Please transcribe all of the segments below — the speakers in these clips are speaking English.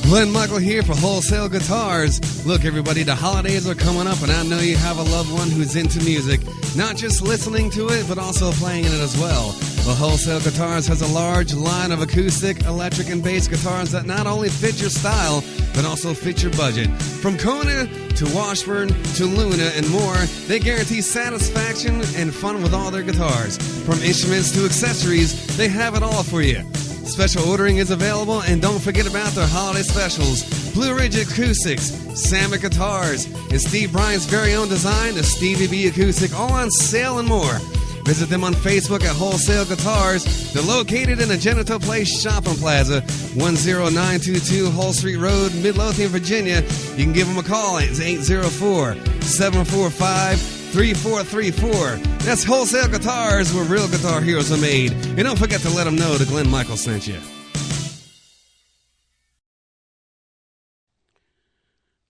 Glenn Michael here for Wholesale Guitars. Look, everybody, the holidays are coming up, and I know you have a loved one who's into music, not just listening to it, but also playing it as well. Well, Wholesale Guitars has a large line of acoustic, electric, and bass guitars that not only fit your style, but also fit your budget. From Kona to Washburn to Luna and more, they guarantee satisfaction and fun with all their guitars. From instruments to accessories, they have it all for you. Special ordering is available, and don't forget about their holiday specials. Blue Ridge Acoustics, Samet Guitars, and Steve Bryant's very own design, the Stevie B Acoustic, all on sale and more. Visit them on Facebook at Wholesale Guitars. They're located in the Genito Place Shopping Plaza, 10922 Hull Street Road, Midlothian, Virginia. You can give them a call. It's 804-745-3434. That's Wholesale Guitars, where real guitar heroes are made. And don't forget to let them know that Glenn Michael sent you.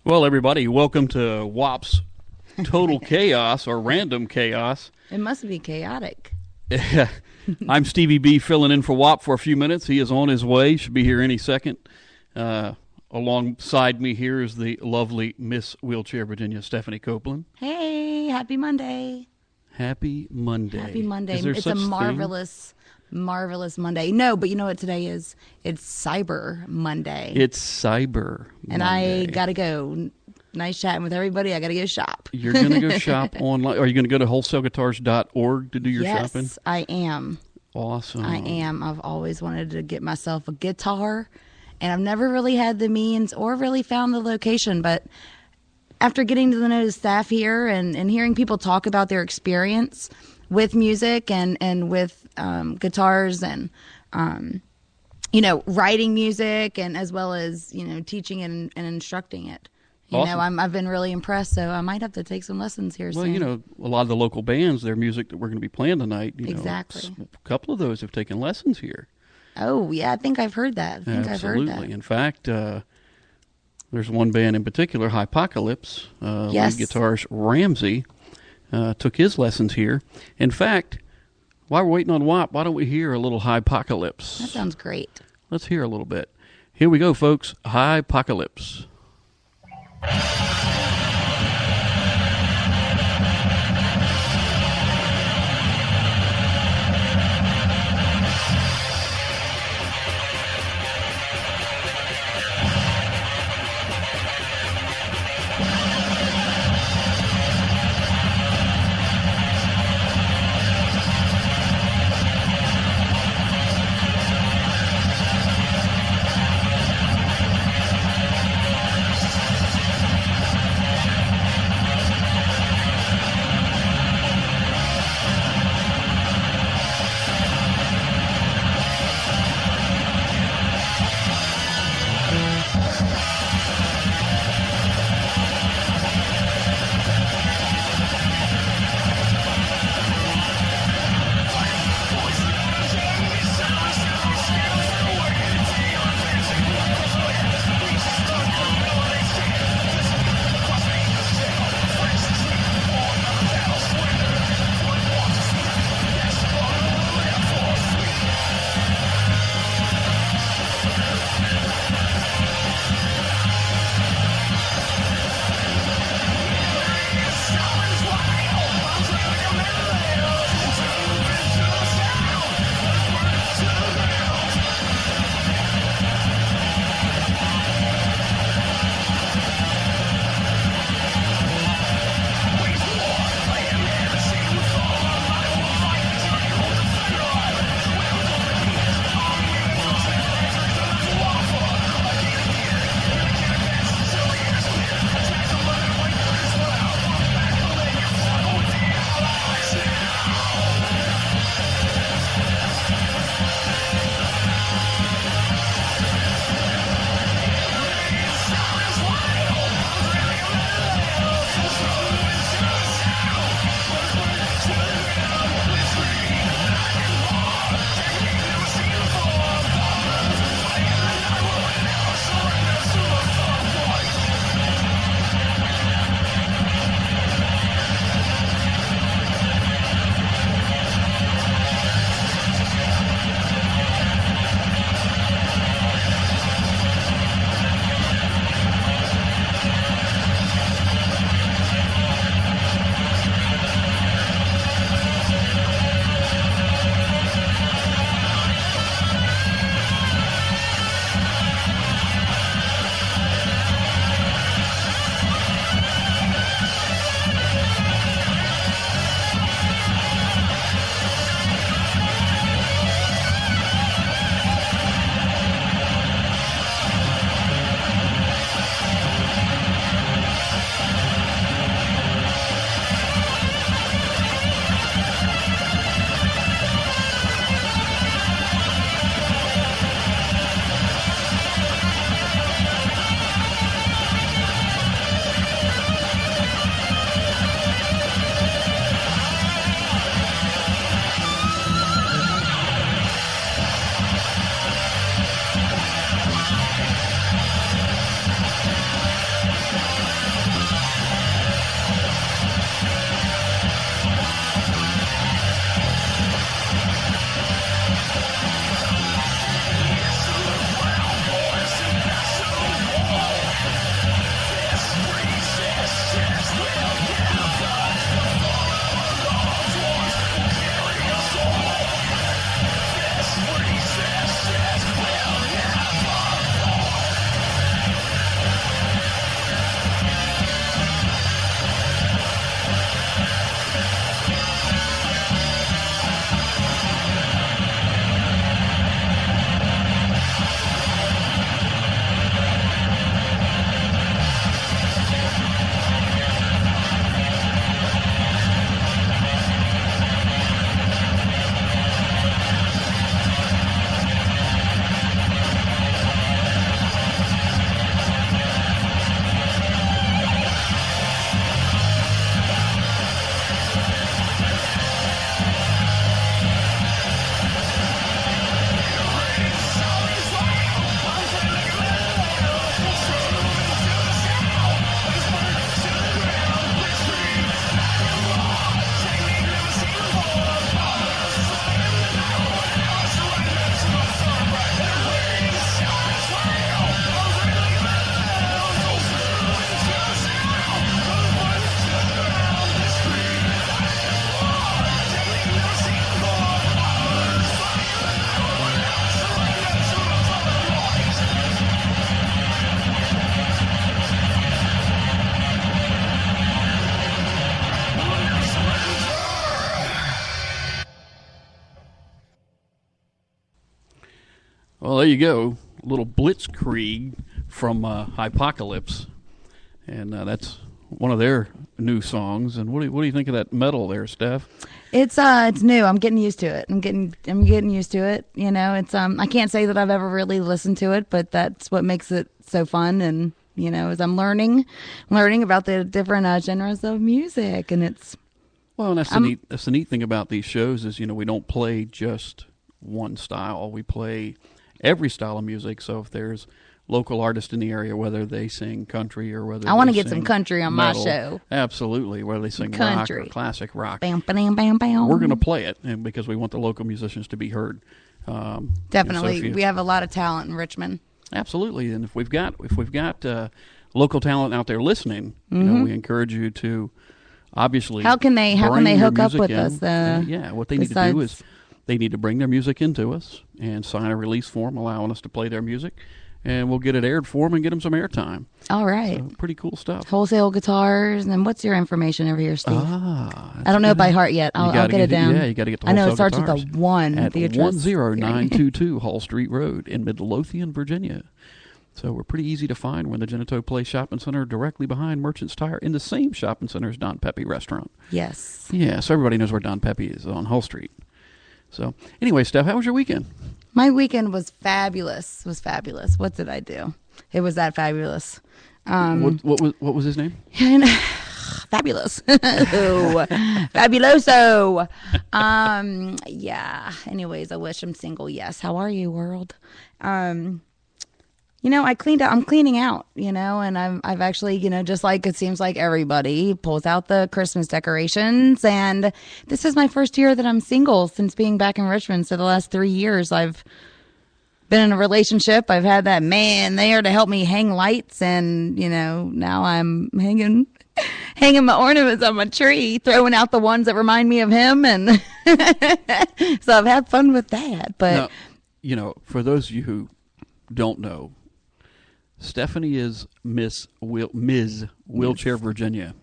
Well, everybody, welcome to Wops Total Chaos or Random Chaos. It must be chaotic. I'm Stevie B filling in for Wop for a few minutes. He is on his way. Should be here any second. Alongside me here is the lovely Miss Wheelchair Virginia, Stephanie Copeland. Hey, happy Monday. Happy Monday. Happy Monday. Is there It's such a marvelous Monday. No, but you know what today is? It's Cyber Monday. It's Cyber Monday. And I got to go. Nice chatting with everybody. I got to go shop. You're going to go shop online. Are you going to go to wholesaleguitars.org to do your shopping? Yes, I am. Awesome. I am. I've always wanted to get myself a guitar, and I've never really had the means or really found the location. But after getting to know the staff here and hearing people talk about their experience with music and with guitars and, writing music and as well as, teaching and instructing it. Awesome. I've been really impressed, so I might have to take some lessons here soon. Well, a lot of the local bands, their music that we're going to be playing tonight, exactly. A couple of those have taken lessons here. Oh, yeah, I think I've heard that. Absolutely. In fact, there's one band in particular, Hypocalypse. Yes. Lead guitarist Ramsey took his lessons here. In fact, while we're waiting on WAP, why don't we hear a little Hypocalypse? That sounds great. Let's hear a little bit. Here we go, folks. Hypocalypse. Well, there you go. A little Blitzkrieg from Hypocalypse. And that's one of their new songs. And what do you think of that metal there, Steph? It's new. I'm getting used to it. I'm getting used to it. You know, it's I can't say that I've ever really listened to it, but that's what makes it so fun. And you know, as I'm learning about the different genres of music, and it's well, and that's the neat thing about these shows is, you know, we don't play just one style. We play every style of music. So if there's local artists in the area, whether they sing country or whether I want to they get some sing country on metal, my show. Absolutely, whether they sing Country. rock or classic rock. Bam, bam, bam, bam. We're going to play it, and because we want the local musicians to be heard. Definitely, so we have a lot of talent in Richmond. Absolutely, and if we've got local talent out there listening, you know, we encourage you to obviously. How can they hook up with us? What they need to do is they need to bring their music into us and sign a release form allowing us to play their music. And we'll get it aired for them and get them some airtime. All right. So, pretty cool stuff. Wholesale guitars. And what's your information over here, Steve? I don't know it by heart yet. I'll get it down. Yeah, you got to get the I Wholesale know it starts Guitars with a 1. at the address. 10922 Hall Street Road in Midlothian, Virginia. So we're pretty easy to find. We're in the Genito Place Shopping Center, directly behind Merchant's Tire, in the same shopping center as Don Pepe Restaurant. Yes. Yeah, so everybody knows where Don Pepe is, on Hull Street. So anyway, Steph, how was your weekend? My weekend was fabulous. What did I do? It was that fabulous. What was his name? Fabulous. Fabuloso. Yeah. Anyways, I wish I'm single. Yes. How are you, world? You know, I'm cleaning out, you know, and I've actually, you know, just like it seems like everybody pulls out the Christmas decorations. And this is my first year that I'm single since being back in Richmond. So the last 3 years I've been in a relationship. I've had that man there to help me hang lights. And, you know, now I'm hanging my ornaments on my tree, throwing out the ones that remind me of him. And so I've had fun with that. But, now, you know, for those of you who don't know, Stephanie is Ms. Wheelchair Virginia.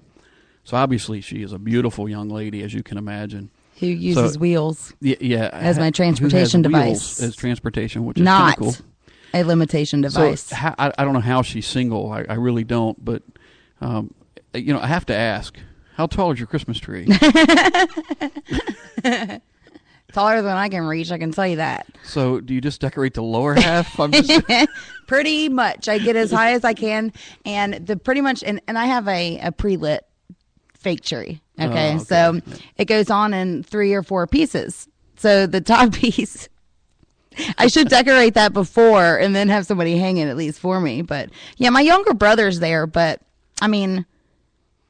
So obviously she is a beautiful young lady, as you can imagine. Who uses wheels as my transportation device. As transportation, which is not cool. A limitation device. So I don't know how she's single. I really don't. But, you know, I have to ask, how tall is your Christmas tree? Taller than I can reach, I can tell you that. So do you just decorate the lower half? I'm just pretty much. I get as high as I can, and and I have a pre-lit fake tree. Okay, so it goes on in 3 or 4 pieces. So the top piece, I should decorate that before and then have somebody hang it at least for me. But yeah, my younger brother's there, but I mean,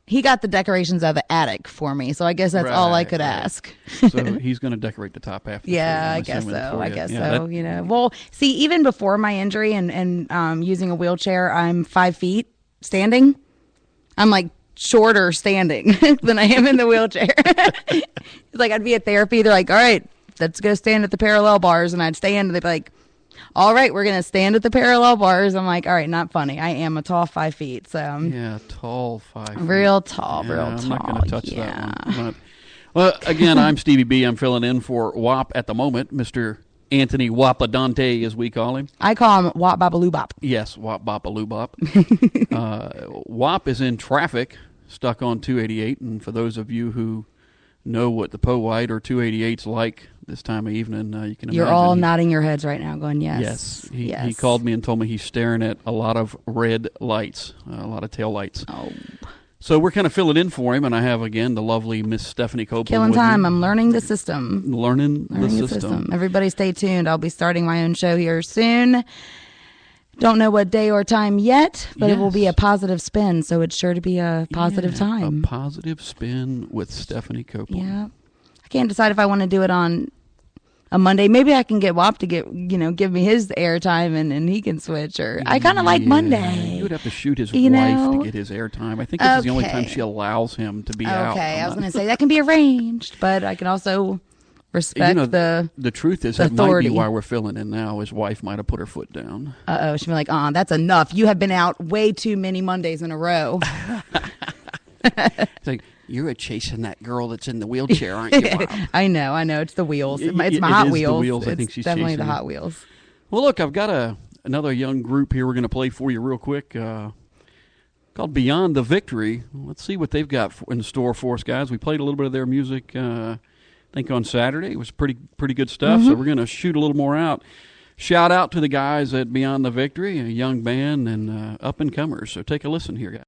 he got the decorations out of the attic for me, so I guess that's all I could ask. So he's going to decorate the top half of the yeah, tree, I guess so. I guess yeah, so. You know, well, see, even before my injury and using a wheelchair, I'm 5 feet standing. I'm like shorter standing than I am in the wheelchair. It's like I'd be at therapy. They're like, all right, let's go stand at the parallel bars. And I'd stand and they'd be like, all right, we're going to stand at the parallel bars. I'm like, all right, not funny. I am a tall 5 feet. So yeah, tall 5 feet. Real tall. I'm not going to touch that one. Well, again, I'm Stevie B. I'm filling in for WAP at the moment, Mr. Anthony Wapadante, as we call him. I call him Wop Babaloo Bop. Yes, Wop Bopaloo Bop. WAP is in traffic, stuck on 288. And for those of you who know what the Powhite or 288's like this time of evening, you can imagine. You're all nodding your heads right now going, yes. Yes. He called me and told me he's staring at a lot of red lights, a lot of tail lights. Oh. So we're kind of filling in for him, and I have, again, the lovely Miss Stephanie Copeland. Killing time. I'm learning the system. Learning the system. Everybody stay tuned. I'll be starting my own show here soon. Don't know what day or time yet, but it will be a positive spin, so it's sure to be a positive time. A positive spin with Stephanie Copeland. Yeah. I can't decide if I want to do it on a Monday. Maybe I can get WAP to give me his airtime and he can switch. Or I kind of like Monday. You would have to shoot his wife to get his airtime. I think this is the only time she allows him to be out. Okay, I was going to say that can be arranged, but I can also respect the truth is that might be why we're filling in now. His wife might have put her foot down. She'd be like, that's enough. You have been out way too many Mondays in a row. It's like, you're chasing that girl that's in the wheelchair, aren't you, Bob? I know. It's the wheels. It's my Hot Wheels. The wheels. I think she's definitely chasing the Hot Wheels. Well, look, I've got another young group here we're going to play for you real quick called Beyond the Victory. Let's see what they've got in store for us, guys. We played a little bit of their music, I think, on Saturday. It was pretty good stuff, so we're going to shoot a little more out. Shout out to the guys at Beyond the Victory, a young band and up-and-comers. So take a listen here, guys.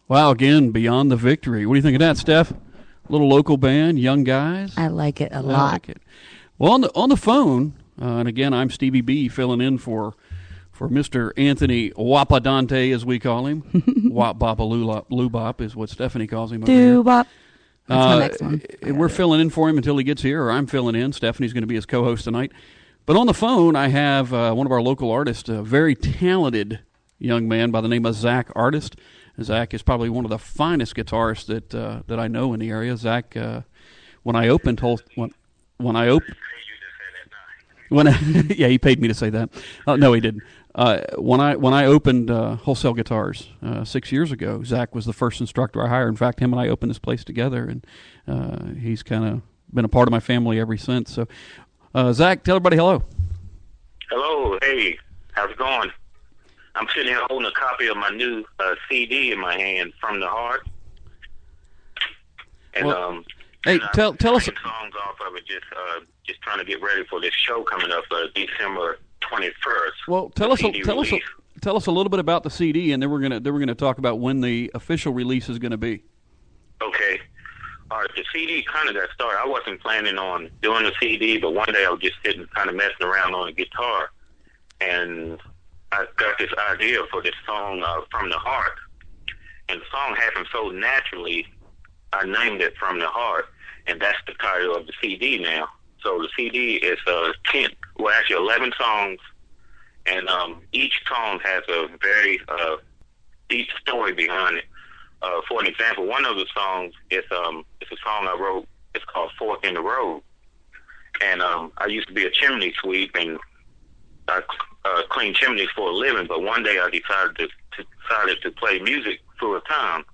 Wow, again, Beyond the Victory. What do you think of that, Steph? Little local band, young guys. I like it a lot. I like it. Well, on the phone, and again, I'm Stevie B filling in for Mr. Anthony Wapadante, as we call him. Wop Bopaloo Bop is what Stephanie calls him over here. Doo-bop. That's my next one. We're filling in for him until he gets here, or I'm filling in. Stephanie's going to be his co-host tonight. But on the phone, I have one of our local artists, a very talented young man by the name of Zach Artist. Zach is probably one of the finest guitarists that I know in the area. Zach, when I opened yeah, he paid me to say that. No, he didn't. When I opened Wholesale Guitars 6 years ago, Zach was the first instructor I hired. In fact, him and I opened this place together, and he's kind of been a part of my family ever since. So, Zach, tell everybody hello. Hello, hey, how's it going? I'm sitting here holding a copy of my new CD in my hand, From the Heart. And hey, tell us songs off of it. Just trying to get ready for this show coming up December 21st. Well, tell us a little bit about the CD, and then we're gonna talk about when the official release is going to be. Okay. All right, the CD kind of got started. I wasn't planning on doing the CD, but one day I was just sitting kind of messing around on a guitar, and I got this idea for this song, From the Heart. And the song happened so naturally, I named it From the Heart, and that's the title of the CD now. So the CD is 11 songs, and each song has a very deep story behind it. For an example, one of the songs is it's a song I wrote. It's called Fork in the Road, and I used to be a chimney sweep, and I clean chimneys for a living. But one day I decided to play music full time.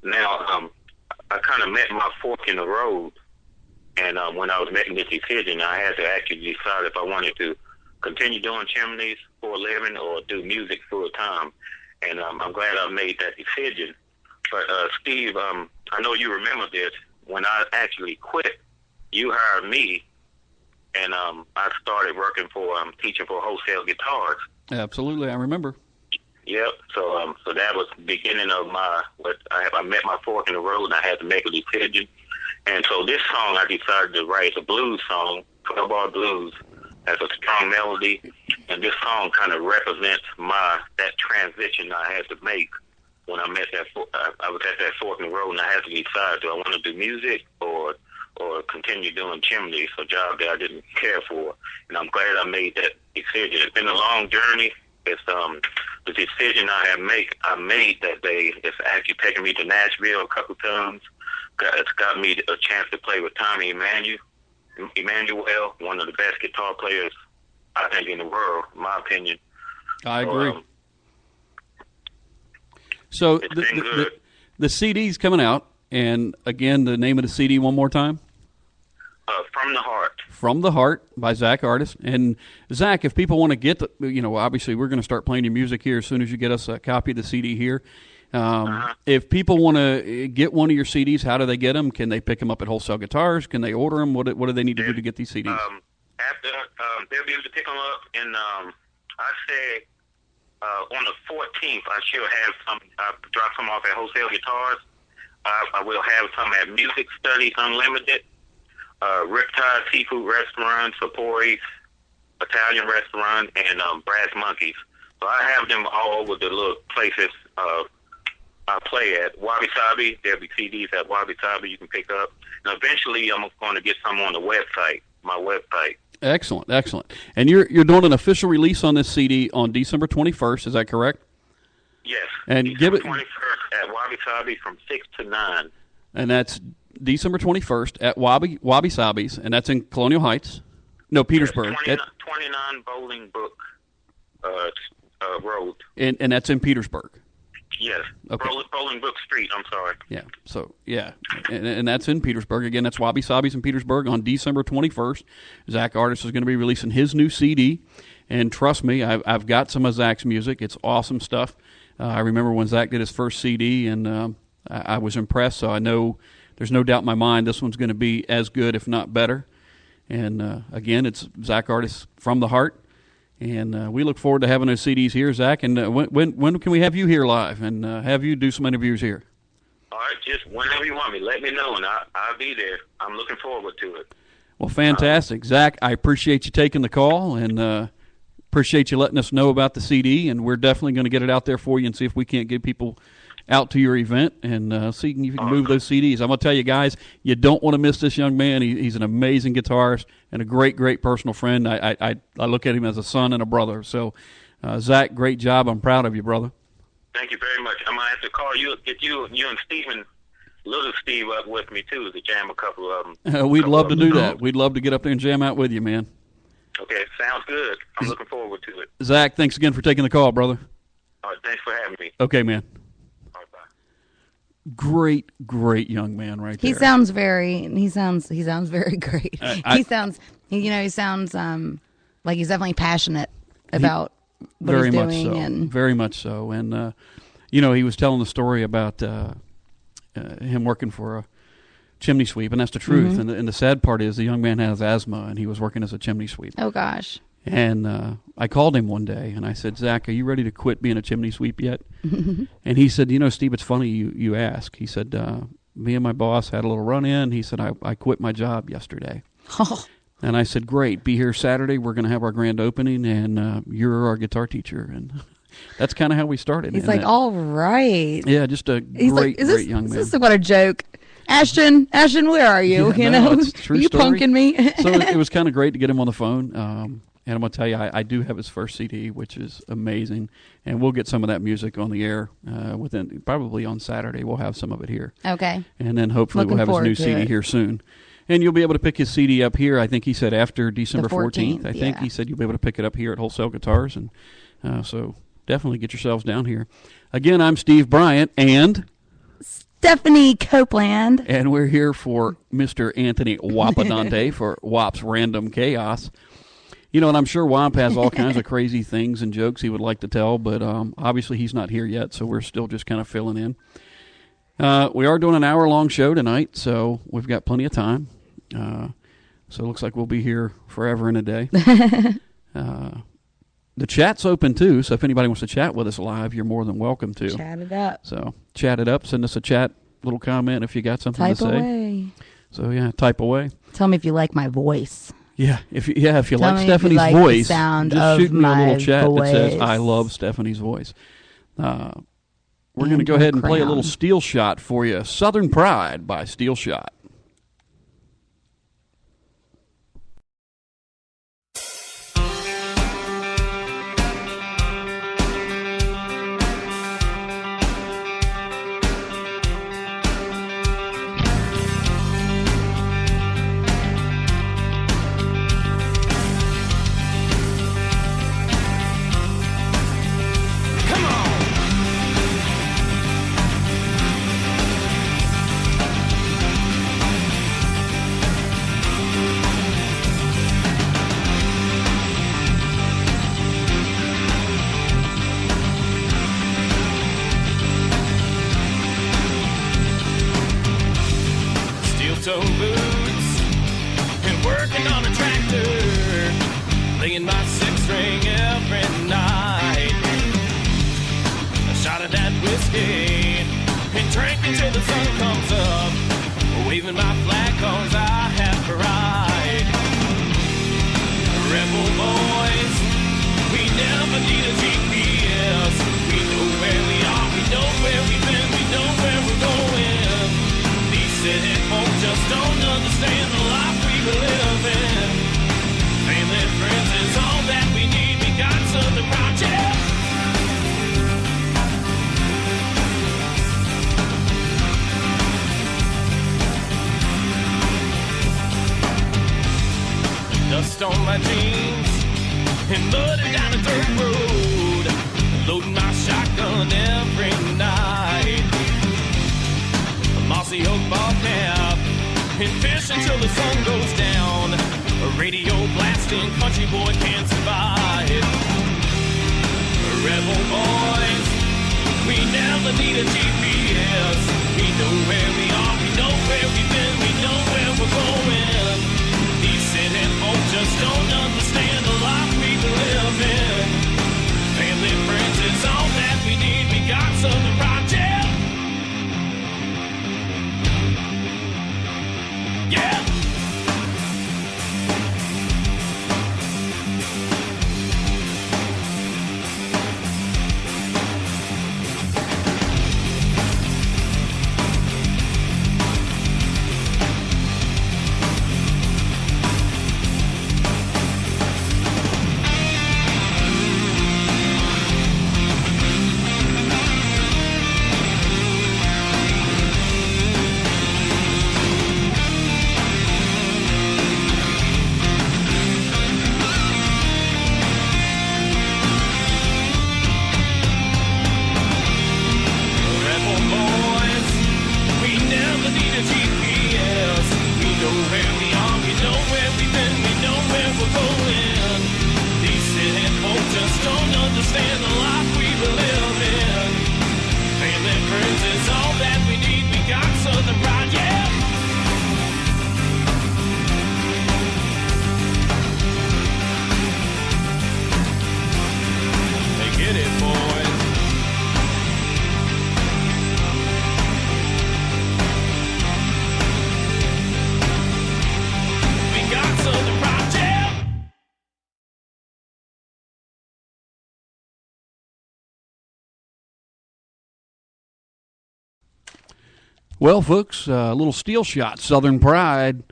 Now I kind of met my fork in the road, and when I was making this decision, I had to actually decide if I wanted to continue doing chimneys for a living or do music full time. And I'm glad I made that decision. But Steve, I know you remember this. When I actually quit, you hired me, and I started working for teaching for Wholesale Guitars. Absolutely, I remember. Yep. So that was the beginning of I met my fork in the road, and I had to make a decision. And so this song, I decided to write a blues song, 12-bar blues, has a strong melody, and this song kind of represents that transition I had to make when I met I was at that fork in the road, and I had to decide, do I want to do music or continue doing chimneys, a job that I didn't care for. And I'm glad I made that decision. It's been a long journey. It's the decision I made that day. It's actually taken me to Nashville a couple times. It's got me a chance to play with Tommy Emmanuel, one of the best guitar players, I think, in the world, in my opinion. I agree. So the CD's coming out, and again, the name of the CD one more time? From the Heart. From the Heart by Zach Artist. And Zach, if people want to get obviously we're going to start playing your music here as soon as you get us a copy of the CD here. If people want to get one of your CDs, how do they get them? Can they pick them up at Wholesale Guitars? Can they order them? What do they need to do to get these CDs? After they'll be able to pick them up, and I say on the 14th, I should have some. I drop some off at Wholesale Guitars. I will have some at Music Studies Unlimited, Riptide Seafood Restaurant, Sapori's Italian Restaurant, and Brass Monkeys. So I have them all over the little places I play at. Wabi Sabi, there'll be CDs at Wabi Sabi you can pick up. And eventually I'm going to get some on the website, my website. Excellent, excellent. And you're doing an official release on this CD on December 21st, is that correct? Yes. And December 21st at Wabi Sabi from 6 to 9. And that's December 21st at Wabi Sabi's, and that's in Colonial Heights. No, Petersburg. 29 Bowling Brook Road. And that's in Petersburg. Yes. Okay. Bolingbrook Street, I'm sorry. Yeah. So, yeah. And that's in Petersburg. Again, that's Wabi Sabi's in Petersburg on December 21st. Zach Artist is going to be releasing his new CD. And trust me, I've got some of Zach's music. It's awesome stuff. I remember when Zach did his first CD, and I was impressed. So I know there's no doubt in my mind this one's going to be as good, if not better. And, again, it's Zach Artist From the Heart. And we look forward to having those CDs here, Zach. And when can we have you here live and have you do some interviews here? All right, just whenever you want me, let me know, and I'll be there. I'm looking forward to it. Well, fantastic. Zach, I appreciate you taking the call and appreciate you letting us know about the CD. And we're definitely going to get it out there for you and see if we can't get people out to your event and see if you can move those CDs. I'm going to tell you guys, you don't want to miss this young man. He's an amazing guitarist and a great, great personal friend. I look at him as a son and a brother. So, Zach, great job. I'm proud of you, brother. Thank you very much. I'm going to have to call you, get you and Steven, little Steve, up with me, too, to jam a couple of them. We'd love to do that. We'd love to get up there and jam out with you, man. Okay, sounds good. I'm looking forward to it. Zach, thanks again for taking the call, brother. All right, thanks for having me. Okay, man. All right, bye. Great, great young man right there. He sounds very great. He sounds like he's definitely passionate about what very he's much doing. so. And very much so. And, he was telling the story about him working for a chimney sweep, and that's the truth. Mm-hmm. And the sad part is the young man has asthma, and he was working as a chimney sweep. oh gosh. And I called him one day, and I said, Zach, are you ready to quit being a chimney sweep yet? And he said, Steve, it's funny you ask. He said, me and my boss had a little run-in. He said, I quit my job yesterday. And I said, great, be here Saturday. We're going to have our grand opening, and you're our guitar teacher. And that's kind of how we started. He's like, all right. Yeah, just a great young man. Is this what a joke? Ashton, where are you? Yeah, it's a true are you story. punking me? So it was kind of great to get him on the phone. And I'm going to tell you, I do have his first CD, which is amazing. And we'll get some of that music on the air probably on Saturday. We'll have some of it here. Okay. And then hopefully we'll have his new CD here soon. And you'll be able to pick his CD up here. I think he said after December 14th. I think he said you'll be able to pick it up here at Wholesale Guitars. And so definitely get yourselves down here. Again, I'm Steve Bryant and Stephanie Copeland. And we're here for Mr. Anthony Wapadante for Wops Random Chaos. And I'm sure Womp has all kinds of crazy things and jokes he would like to tell, but obviously he's not here yet, so we're still just kind of filling in. We are doing an hour-long show tonight, so we've got plenty of time. So it looks like we'll be here forever and a day. The chat's open, too, so if anybody wants to chat with us live, you're more than welcome to. Chat it up. So chat it up. Send us a chat little comment if you got something to say. Type away. So, yeah, type away. Tell me if you like my voice. Yeah, if you like Stephanie's like voice, the sound just of shoot me a little my chat voice. that says, I love Stephanie's voice. We're going to go ahead and play a little Steel Shot for you. Southern Pride by Steel Shot. Steel-toe boots and working on a tractor, playing my six-string every night. A shot of that whiskey and drink until the sun comes up, waving my flag 'cause I have pride. Rebel boys, we never need a GPS. We know where we are, we know where we've been, we know where we're going. These city folk just don't understand the life we live in. Family and friends is all that we need. We got something project. Dust on my jeans and muddy down a dirt road, loading my shotgun every night. A mossy oak ball cap and fish until the sun goes down. A radio blasting, country boy can't survive. Rebel boys, we never need a GPS. We know where we are, we know where we've been, we know where we're going. These city folk just don't understand the life we live in. Family and friends is all that we need. We got something project. Yeah. Well, folks, a little steel shot, Southern Pride.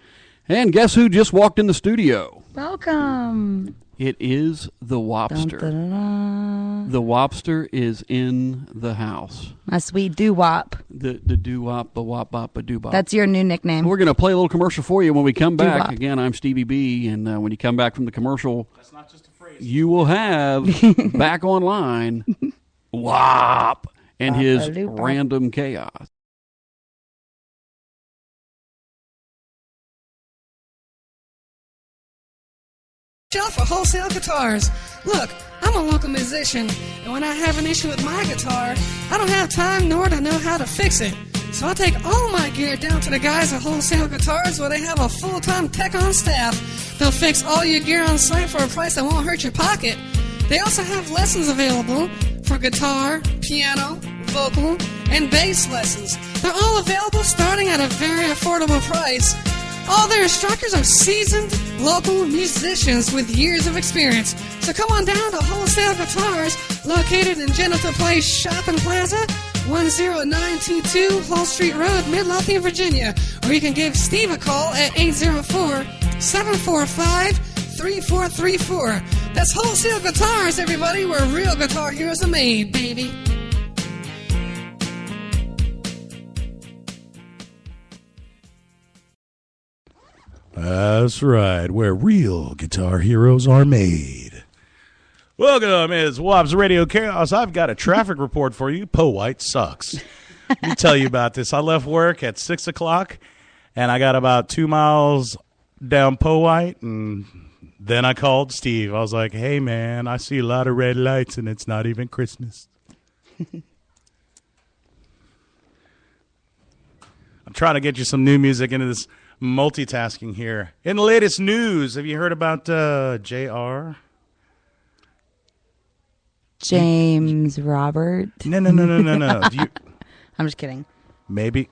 And guess who just walked in the studio? Welcome. It is the Wopster. Dun, dun, dun. The Wopster is in the house. My sweet doo-wop. The doo-wop, the wop-bop, a doo-bop. That's your new nickname. We're going to play a little commercial for you when we come back. Doo-wop. Again, I'm Stevie B, and when you come back from the commercial, That's not just a phrase. you will have back online Wop and his Wop-a-doo-bop. Random Chaos. Shelf for wholesale guitars. Look, I'm a local musician, and when I have an issue with my guitar, I don't have time nor to know how to fix it. So I take all my gear down to the guys at Wholesale Guitars, where they have a full-time tech on staff. They'll fix all your gear on site for a price that won't hurt your pocket. They also have lessons available for guitar, piano, vocal, and bass lessons. They're all available starting at a very affordable price. All their instructors are seasoned local musicians with years of experience. So come on down to Wholesale Guitars, located in Genital Place Shopping Plaza, 10922 Hall Street Road, Midlothian, Virginia. Or you can give Steve a call at 804-745-3434. That's Wholesale Guitars, everybody, where real guitar heroes are made, baby. That's right, where real guitar heroes are made. Welcome, it's Wops Radio Chaos. I've got a traffic report for you. Poe White sucks. Let me tell you about this. I left work at 6 o'clock, and I got about 2 miles down Poe White, and then I called Steve. I was like, hey, man, I see a lot of red lights, and it's not even Christmas. I'm trying to get you some new music into this multitasking here. In the latest news, have you heard about JR? James Robert. No. I'm just kidding. Maybe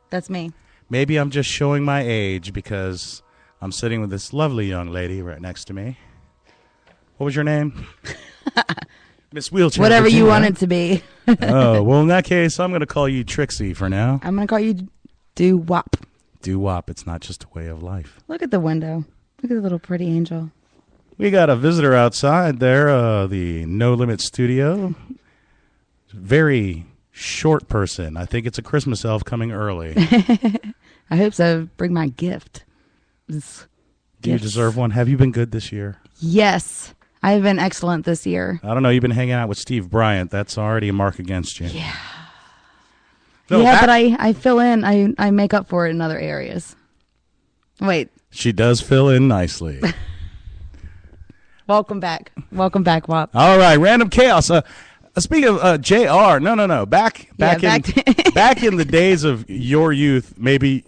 That's me. I'm just showing my age because I'm sitting with this lovely young lady right next to me. What was your name? Miss Wheelchair. Whatever you Virginia. want it to be. Oh, well, in that case, I'm going to call you Trixie for now. I'm going to call you Doo-wop. Doo-wop, it's not just a way of life. Look at the window. Look at the little pretty angel. We got a visitor outside there, the No Limit Studio. Very short person. I think it's a Christmas elf coming early. I hope so. Bring my gift. Do you deserve one? Have you been good this year? Yes. I have been excellent this year. I don't know. You've been hanging out with Steve Bryant. That's already a mark against you. Yeah. No, But I fill in. I make up for it in other areas. Wait. She does fill in nicely. Welcome back. Welcome back, Wop. All right, Random Chaos. Speaking of JR, no. Back in the days of your youth, maybe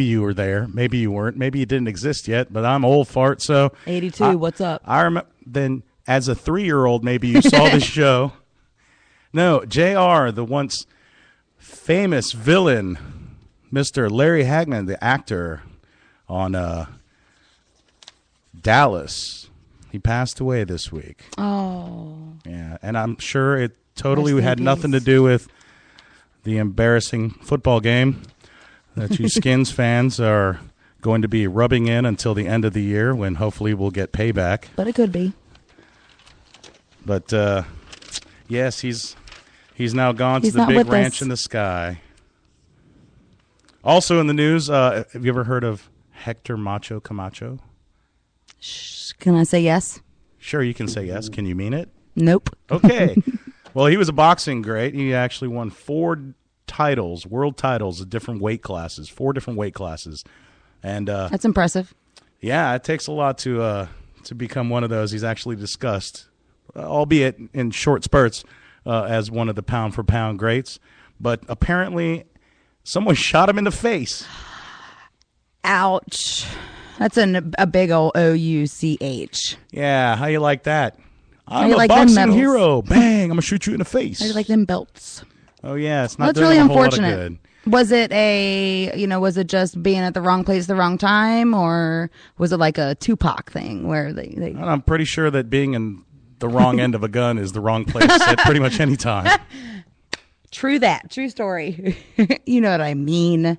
you were there, maybe you weren't, maybe you didn't exist yet, but I'm old fart, so 82, what's up? I remember then as a 3-year-old, maybe you saw this show. No, JR, the once famous villain, Mr. Larry Hagman, the actor on Dallas. He passed away this week. Oh. Yeah, and I'm sure it totally Rest in had nothing to peace. do with the embarrassing football game that you Skins fans are going to be rubbing in until the end of the year when hopefully we'll get payback. But it could be. But, yes, he's now gone He's to the not big with ranch us. in the sky. Also in the news, have you ever heard of Hector Macho Camacho? Can I say yes? Sure, you can say yes. Can you mean it? Nope. Okay. Well, he was a boxing great. He actually won 4 titles, world titles of different weight classes, 4 different weight classes. And That's impressive. yeah, it takes a lot to become one of those. He's actually discussed, albeit in short spurts, as one of the pound-for-pound greats. But apparently someone shot him in the face. Ouch. That's a big old O-U-C-H. Yeah, how you like that? How I'm you a like them boxing medals? hero. Bang, I'm going to shoot you in the face. How do you like them belts? Oh, yeah, it's not Well, that's doing really a whole lot of unfortunate. good. Was it was it just being at the wrong place at the wrong time, or was it like a Tupac thing where they And I'm pretty sure that being in the wrong end of a gun is the wrong place at pretty much any time. True that. True story. You know what I mean.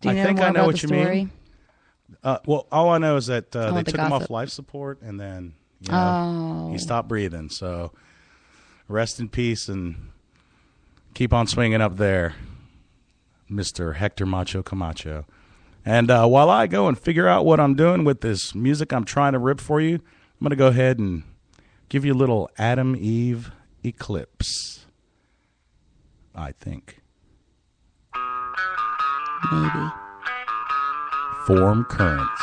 Do you know think more I know about what the you mean. story? Well, all I know is that they want the took him off gossip. life support, and then he stopped breathing. So rest in peace and keep on swinging up there, Mr. Hector Macho Camacho. And while I go and figure out what I'm doing with this music I'm trying to rip for you, I'm going to go ahead and give you a little Adam Eve Eclipse, I think. Maybe. Form currents.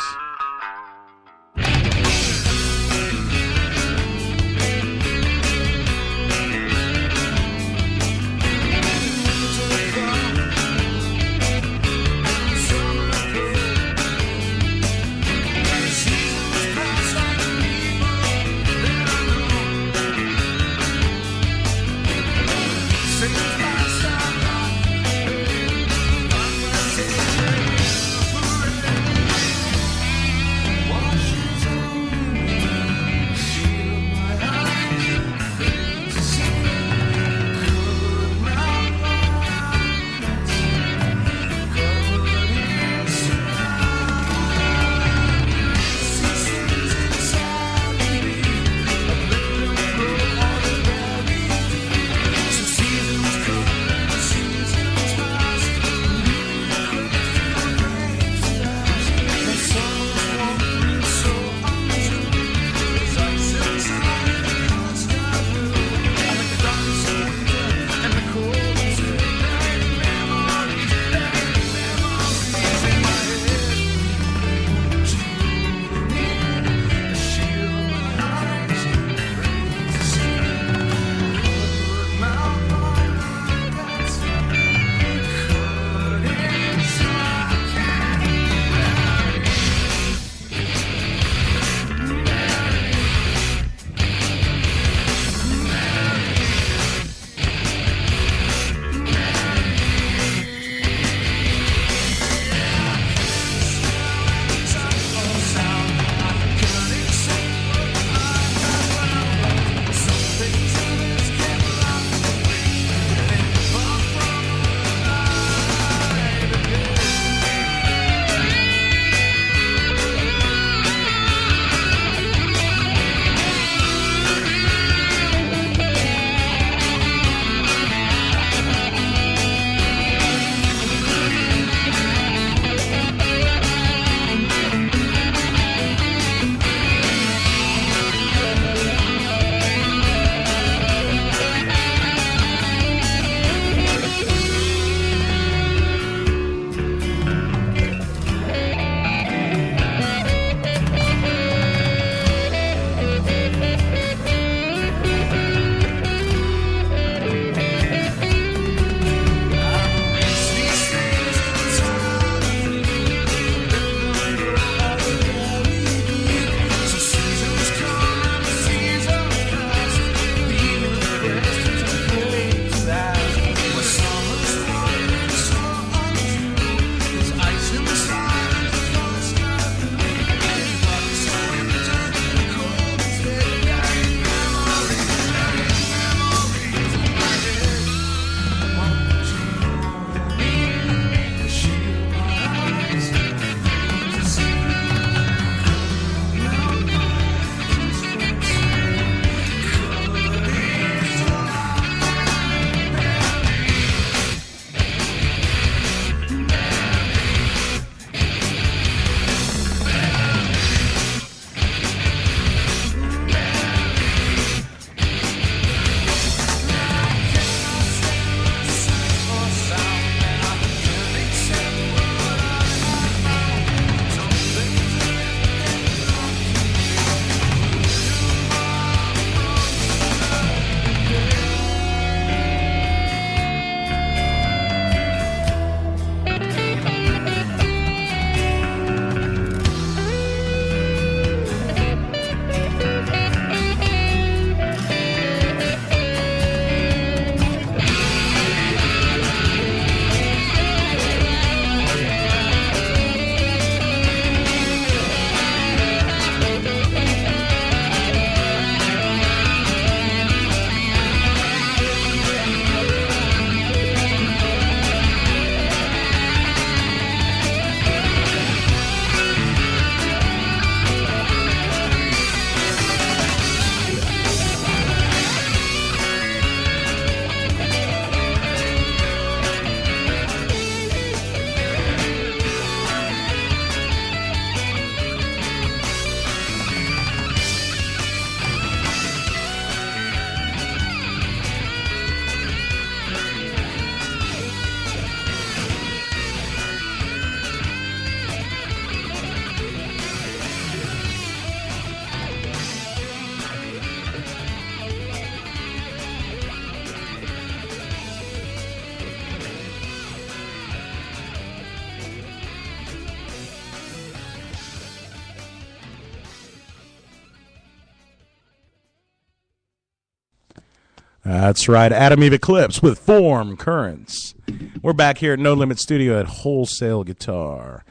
That's right. Adam Eve Eclipse with Form Currents. We're back here at No Limit Studio at Wholesale Guitar,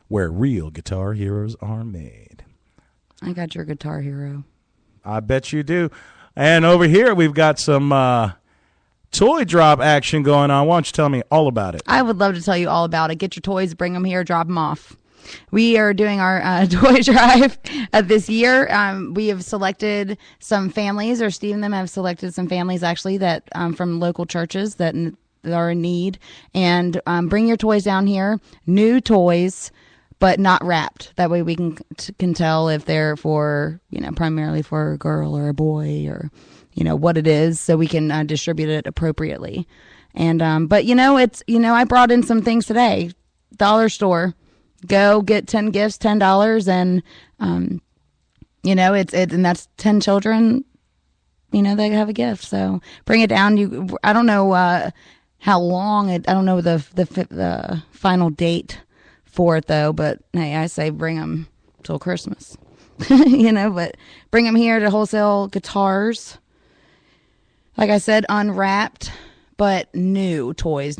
where real guitar heroes are made. I got your guitar hero. I bet you do. And over here, we've got some toy drop action going on. Why don't you tell me all about it? I would love to tell you all about it. Get your toys, bring them here, drop them off. We are doing our toy drive this year. We have selected some families, or Steve and them have selected some families actually that from local churches that are in need. And bring your toys down here, new toys, but not wrapped. That way we can tell if they're for, primarily for a girl or a boy, or, what it is, so we can distribute it appropriately. And, but I brought in some things today. Dollar store. Go get 10 gifts, $10, and and that's 10 children. They have a gift. So bring it down. I don't know how long I don't know the final date for it though. But hey, I say bring them till Christmas. But bring them here to Wholesale Guitars. Like I said, unwrapped, but new toys.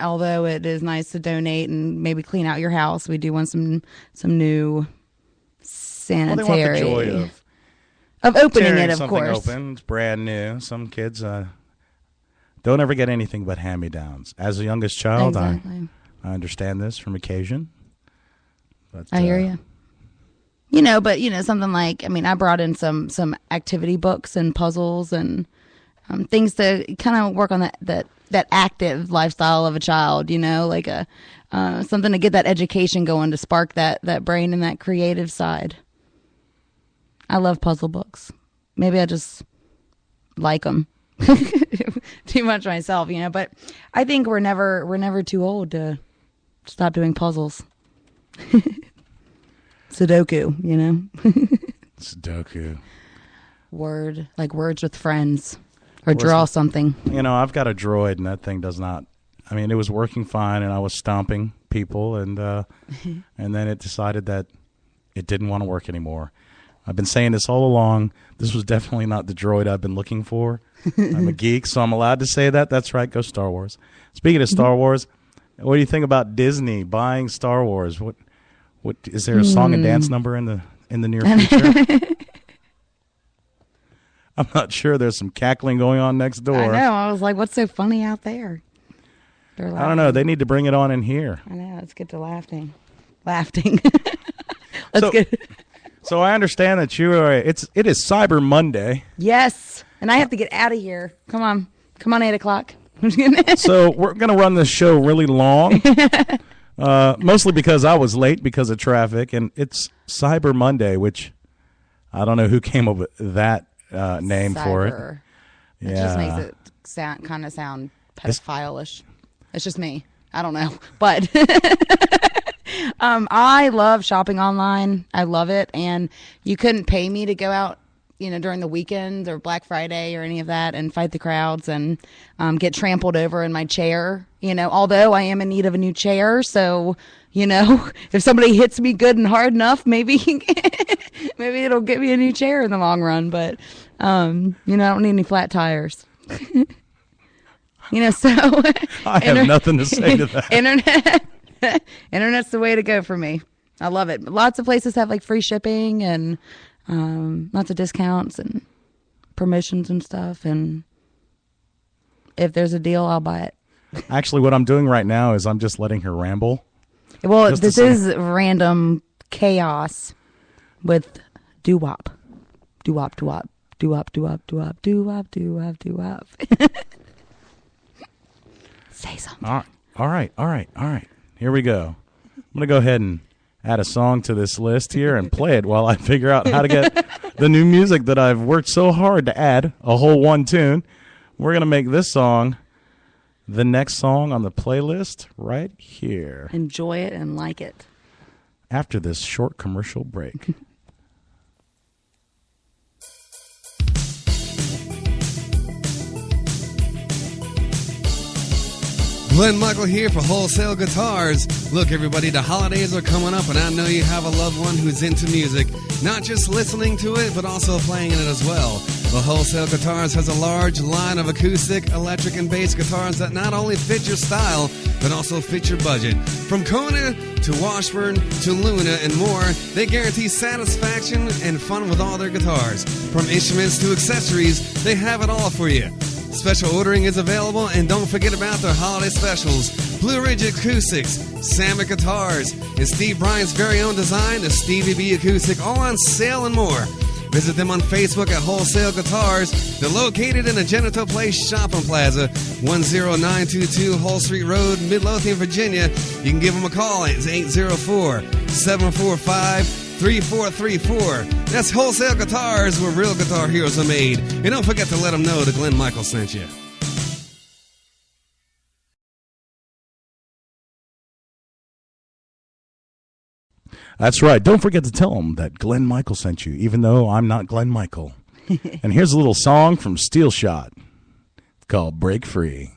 Although it is nice to donate and maybe clean out your house, we do want some new sanitary. Well, they want the joy of opening it, of something course. Open. It's brand new. Some kids don't ever get anything but hand-me-downs. As a youngest child, exactly. I understand this from occasion. But, I hear you. But something like, I brought in some activity books and puzzles and things to kind of work on that active lifestyle of a child, like something to get that education going, to spark that brain and that creative side. I love puzzle books. Maybe I just like them too much myself, but I think we're never too old to stop doing puzzles. Sudoku, Sudoku. Words with friends. Or draw something. I've got a droid, and that thing does not. It was working fine, and I was stomping people, and and then it decided that it didn't want to work anymore. I've been saying this all along. This was definitely not the droid I've been looking for. I'm a geek, so I'm allowed to say that. That's right. Go Star Wars. Speaking of Star Wars, what do you think about Disney buying Star Wars? What is there a song and dance number in the near future? I'm not sure. There's some cackling going on next door. I know. I was like, what's so funny out there? I don't know. They need to bring it on in here. I know. Let's get to laughing. Let's get. So I understand that it is Cyber Monday. Yes. And I have to get out of here. Come on, 8 o'clock. So we're going to run this show really long. Mostly because I was late because of traffic. And it's Cyber Monday, which I don't know who came up with that name Cyber. for it. It just makes it sound pedophile-ish. It's just me. I don't know, but I love shopping online. I love it, and you couldn't pay me to go out, during the weekends or Black Friday or any of that and fight the crowds and get trampled over in my chair. Although I am in need of a new chair, so if somebody hits me good and hard enough, maybe it'll get me a new chair in the long run. But I don't need any flat tires. So I have nothing to say to that. Internet's the way to go for me. I love it. Lots of places have like free shipping and lots of discounts and promotions and stuff. And if there's a deal, I'll buy it. Actually, what I'm doing right now is I'm just letting her ramble. Well, this is Random Chaos with doo-wop. Doo-wop, doo-wop. Doo-wop, doo-wop, doo-wop, doo-wop, doo-wop, doo-wop. Say something. All right. Here we go. I'm going to go ahead and add a song to this list here and play it while I figure out how to get the new music that I've worked so hard to add, a whole one tune. We're going to make this song the next song on the playlist right here. Enjoy it and like it. After this short commercial break. Glenn Michael here for Wholesale Guitars. Look, everybody, the holidays are coming up, and I know you have a loved one who's into music. Not just listening to it, but also playing it as well. Well, Wholesale Guitars has a large line of acoustic, electric, and bass guitars that not only fit your style, but also fit your budget. From Kona to Washburn to Luna and more, they guarantee satisfaction and fun with all their guitars. From instruments to accessories, they have it all for you. Special ordering is available, and don't forget about their holiday specials. Blue Ridge Acoustics, Samet Guitars, and Steve Bryant's very own design, the Stevie B Acoustic, all on sale and more. Visit them on Facebook at Wholesale Guitars. They're located in the Genito Place Shopping Plaza, 10922 Hull Street Road, Midlothian, Virginia. You can give them a call. It's 804-745-3434. That's Wholesale Guitars, where real guitar heroes are made. And don't forget to let them know that Glenn Michael sent you. That's right. Don't forget to tell them that Glenn Michael sent you, even though I'm not Glenn Michael. And here's a little song from Steel Shot. It's called Break Free.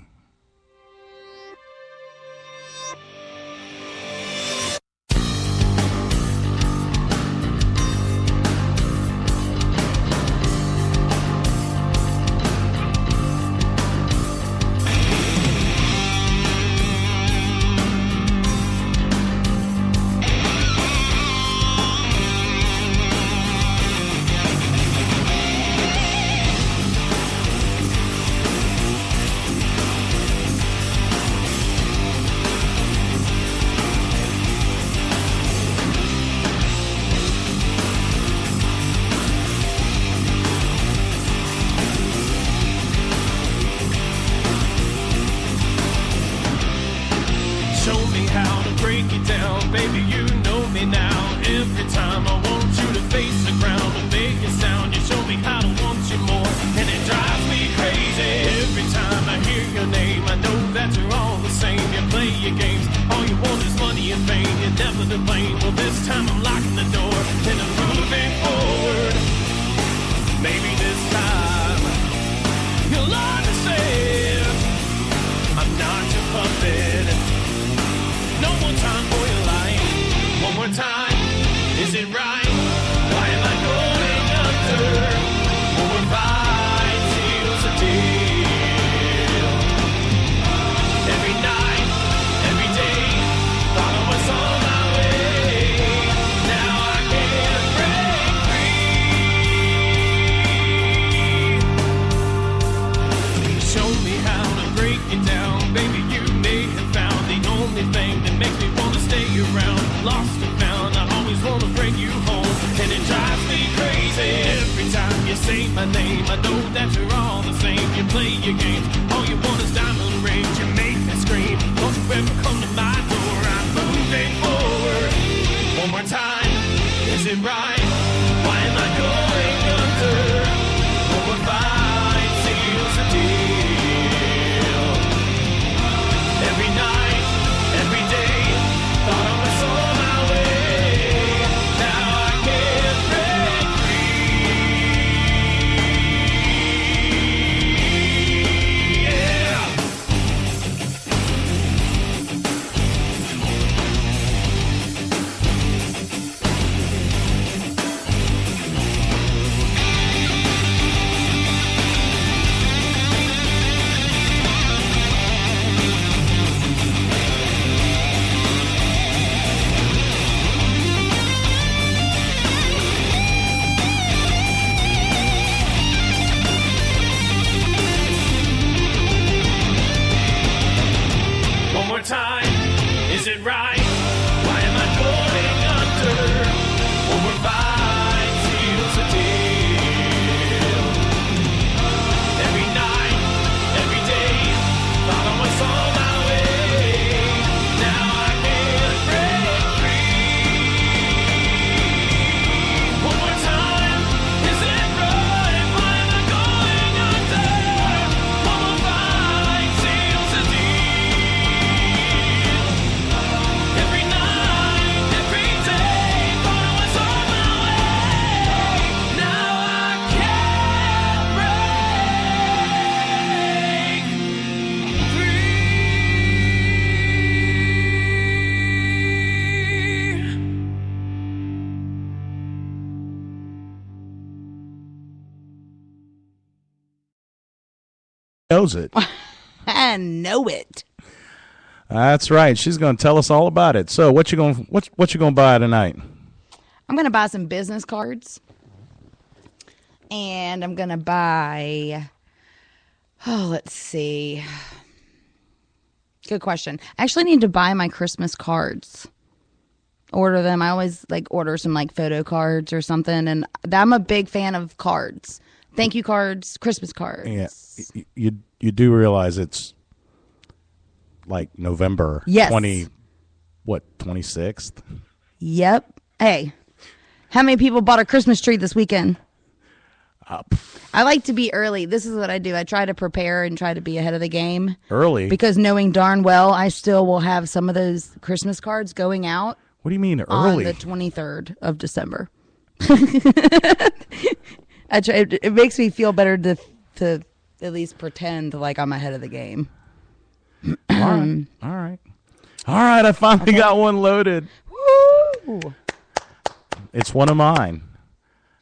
Every night. knows it. I know it. That's right. She's going to tell us all about it. So, what you going to buy tonight? I'm going to buy some business cards. And I'm going to buy, let's see. Good question. I actually need to buy my Christmas cards. Order them. I always order some photo cards or something. And I'm a big fan of cards. Thank you cards, Christmas cards. Yeah. You do realize it's November 26th? Yep. Hey, how many people bought a Christmas tree this weekend? I like to be early. This is what I do. I try to prepare and try to be ahead of the game. Early? Because knowing darn well I still will have some of those Christmas cards going out. What do you mean early? On the 23rd of December. It makes me feel better to at least pretend like I'm ahead of the game. All right. I finally got one loaded. Woo! It's one of mine.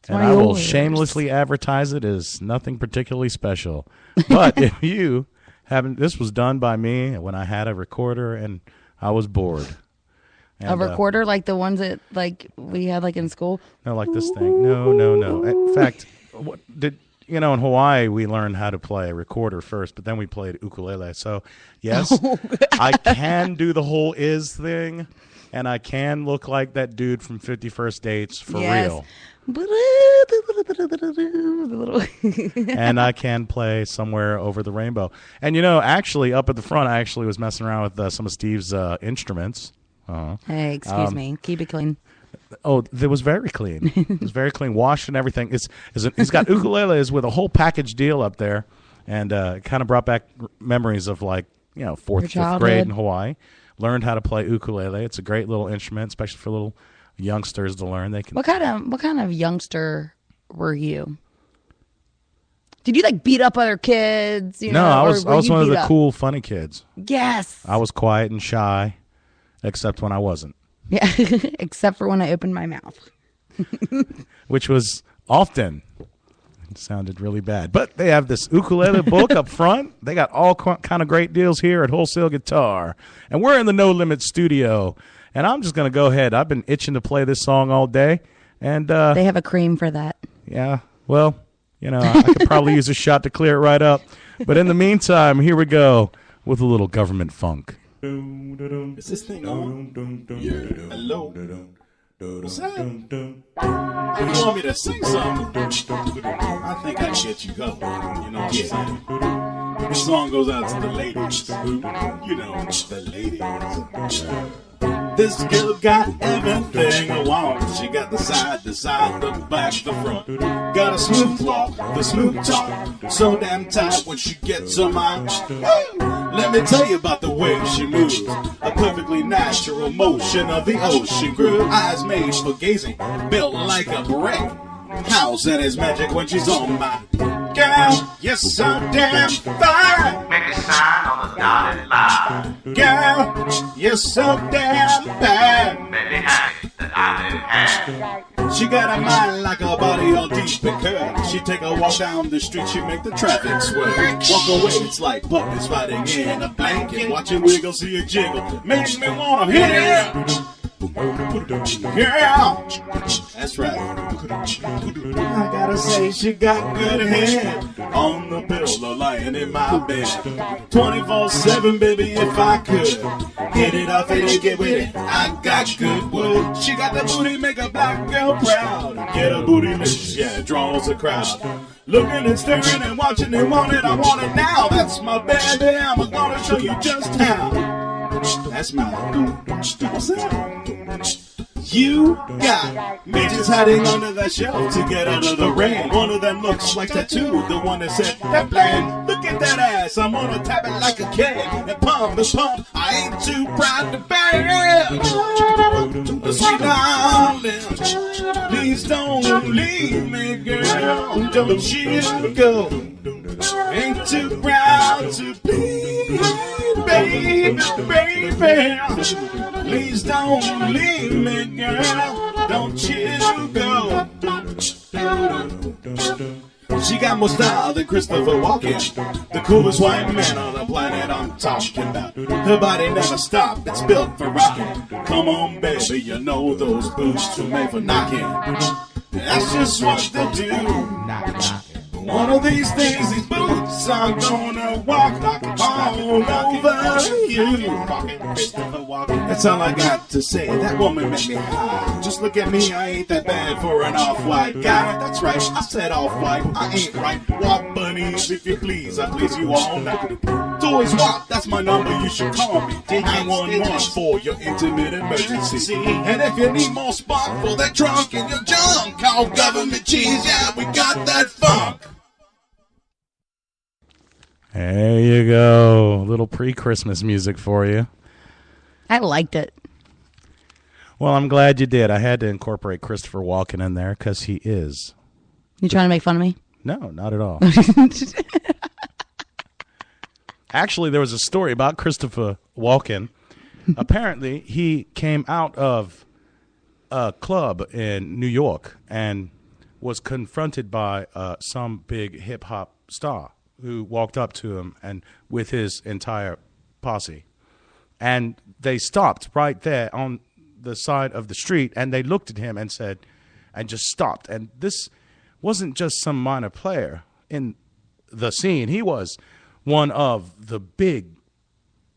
And one of I will yours. shamelessly advertise it as nothing particularly special. But if you haven't, this was done by me when I had a recorder and I was bored. And, a recorder like the ones that we had in school? No, like this thing. No. In fact, in Hawaii we learned how to play a recorder first, but then we played ukulele. So yes, I can do the whole is thing, and I can look like that dude from 50 First Dates for real. And I can play Somewhere Over the Rainbow. And actually up at the front, I actually was messing around with some of Steve's instruments. Hey, excuse me. Keep it clean. Oh, it was very clean. It was very clean, washed and everything. He's got ukuleles with a whole package deal up there, and it kind of brought back memories of 4th, 5th grade in Hawaii. Learned how to play ukulele. It's a great little instrument, especially for little youngsters to learn. They can. What kind of youngster were you? Did you beat up other kids? No, I was one of the cool, funny kids. Yes. I was quiet and shy, except when I wasn't. Yeah, except for when I opened my mouth. Which was often. It sounded really bad. But they have this ukulele book up front. They got all kind of great deals here at Wholesale Guitar. And we're in the No Limit studio. And I'm just going to go ahead. I've been itching to play this song all day. And they have a cream for that. Yeah, well, I could probably use a shot to clear it right up. But in the meantime, here we go with a little government funk. Is this thing on? Yeah. Hello. What's that? You want me to sing something? I think I can get you going. You know what I'm saying? This song goes out to the ladies. The ladies. This girl got everything I want. She got the side, the back, the front. Got a smooth walk, the smooth talk. So damn tight when she gets her mind. Let me tell you about the way she moves. A perfectly natural motion of the ocean groove. Eyes made for gazing, built like a brick. How's that is magic when she's on my girl? Yes, so damn fine. Make a sign on the dotted line. Girl, you're so damn bad. Baby, hang that I have. She got a mind like a body all deep in curve. She take a walk down the street, she make the traffic swerve. Walk away, it's like puppies fighting in a blanket. Watch it wiggle, see it jiggle, makes me wanna hit it. Girl, that's right. I gotta say she got good head on the pillow lying in my bed. 24/7, baby, if I could hit it off and get with it. I got good wood. She got the booty, make a black girl proud. Get a booty lift, yeah, it draws a crowd. Looking and staring and watching and want it, I want it now. That's my baby, I'm gonna show you just how. That's my what's that? You got midgets hiding under that shelf to get out of the rain. One of them looks like Tattoo, the one that said that plan. Look at that ass, I'm gonna tap it like a can and pump the pump. I ain't too proud to beg. Sweet darling, please don't leave me, girl. Don't you go. Ain't too proud to please, baby. Please don't leave me, girl. Don't you go. She got more style than Christopher Walken, the coolest white man on the planet I'm talking about. Her body never stopped, it's built for rocking. Come on, baby, you know those boots are made for knocking. That's just what they do. One of these days, these boots are gonna walk all over you. That's all I got to say. That woman made me high. Just look at me, I ain't that bad for an off-white guy. That's right, I said off-white, I ain't right. Walk bunnies, if you please, I please you all night. Toys Walk, that's my number, you should call me. 911 for your intimate emergency. And if you need more spot for that trunk in your junk, call Government Cheese, yeah, we got that funk. There you go. A little pre-Christmas music for you. I liked it. Well, I'm glad you did. I had to incorporate Christopher Walken in there because he is. You trying to make fun of me? No, not at all. Actually, there was a story about Christopher Walken. Apparently, he came out of a club in New York and was confronted by some big hip-hop star who walked up to him and with his entire posse. And they stopped right there on the side of the street, and they looked at him and said, and just stopped. And this wasn't just some minor player in the scene. He was one of the big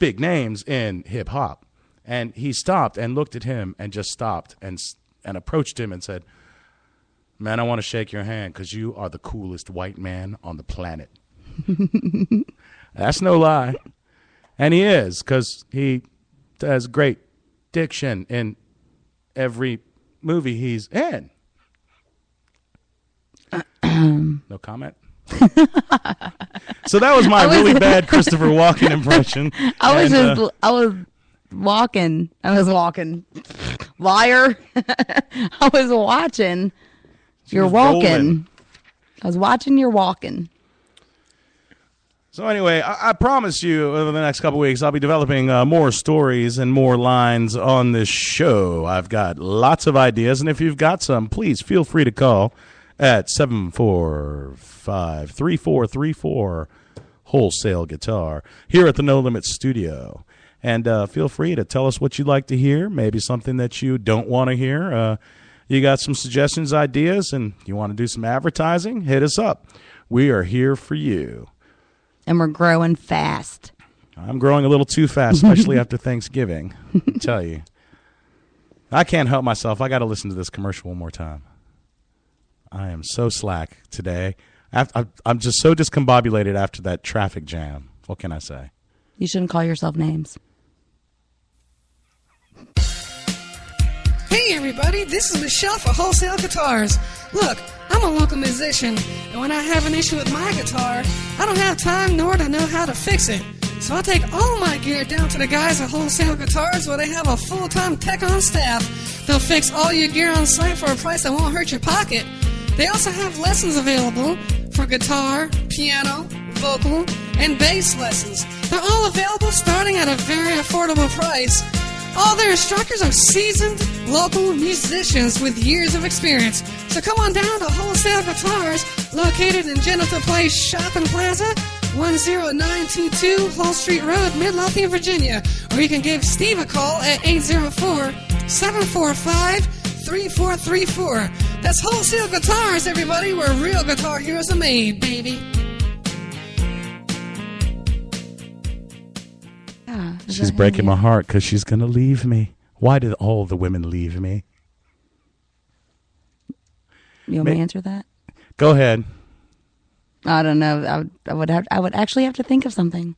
names in hip-hop. And he stopped and looked at him and just stopped and approached him and said, "Man, I want to shake your hand because you are the coolest white man on the planet." That's no lie. And he is, because he has great diction in every movie he's in. No comment? So that was my really bad Christopher Walken impression. I was walking. Liar. I was watching. You're walking. I was watching your walking. So anyway, I promise you over the next couple weeks I'll be developing more stories and more lines on this show. I've got lots of ideas, and if you've got some, please feel free to call at 745-3434 Wholesale Guitar here at the No Limit Studio. And feel free to tell us what you'd like to hear, maybe something that you don't want to hear. You got some suggestions, ideas, and you want to do some advertising, hit us up. We are here for you. And we're growing fast. I'm growing a little too fast, especially after Thanksgiving. I tell you. I can't help myself. I got to listen to this commercial one more time. I am so slack today. I'm just so discombobulated after that traffic jam. What can I say? You shouldn't call yourself names. Hey everybody, this is Michelle for Wholesale Guitars. Look, I'm a local musician, and when I have an issue with my guitar, I don't have time nor do I know how to fix it. So I take all my gear down to the guys at Wholesale Guitars where they have a full-time tech on staff. They'll fix all your gear on site for a price that won't hurt your pocket. They also have lessons available for guitar, piano, vocal, and bass lessons. They're all available starting at a very affordable price. All their instructors are seasoned local musicians with years of experience. So come on down to Wholesale Guitars, located in Genital Place Shopping Plaza, 10922 Hull Street Road, Midlothian, Virginia. Or you can give Steve a call at 804-745-3434. That's Wholesale Guitars, everybody, where real guitar heroes are made, baby. She's breaking my heart because she's going to leave me. Why did all the women leave me? You want me to answer that? Go ahead. I don't know. I would actually have to think of something.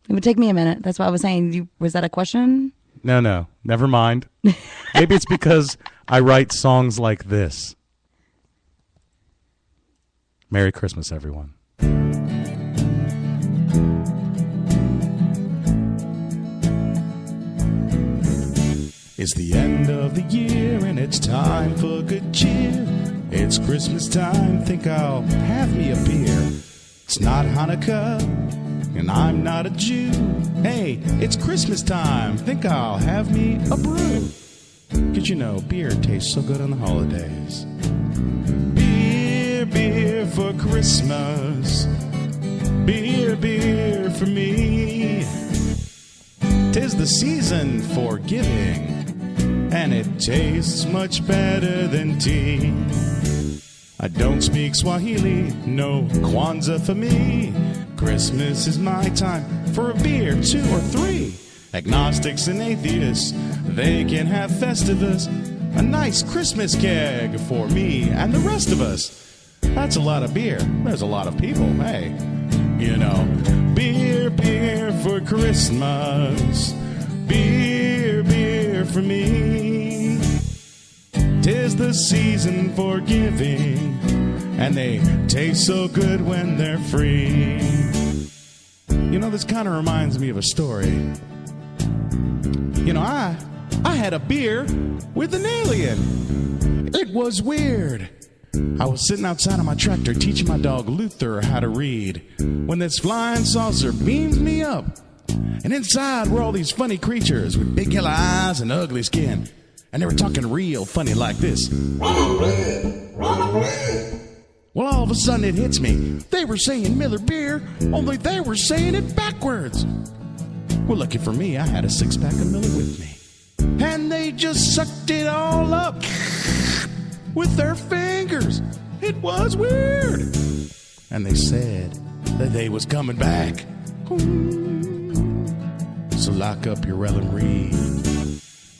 It would take me a minute. That's why I was saying. Was that a question? No. Never mind. Maybe it's because I write songs like this. Merry Christmas, everyone. It's the end of the year and it's time for good cheer. It's Christmas time, think I'll have me a beer. It's not Hanukkah and I'm not a Jew. Hey, it's Christmas time, think I'll have me a brew. 'Cause you know, beer tastes so good on the holidays. Beer for Christmas. Beer, beer for me. 'Tis the season for giving, and it tastes much better than tea. I don't speak Swahili, no Kwanzaa for me. Christmas is my time for a beer, 2 or 3. Agnostics and atheists, they can have Festivus. A nice Christmas keg for me and the rest of us. That's a lot of beer. There's a lot of people, hey. You know, beer, beer for Christmas. Beer, beer for me. 'Tis the season for giving, and they taste so good when they're free. You know, this kind of reminds me of a story. You know, I had a beer with an alien. It was weird. I was sitting outside of my tractor teaching my dog Luther how to read when this flying saucer beamed me up. And inside were all these funny creatures with big yellow eyes and ugly skin. And they were talking real funny like this. Run away, run away. Well, all of a sudden it hits me. They were saying Miller Beer, only they were saying it backwards. Well, lucky for me, I had a 6-pack of Miller with me. And they just sucked it all up with their fingers. It was weird. And they said that they was coming back. So lock up your Ellen Reed.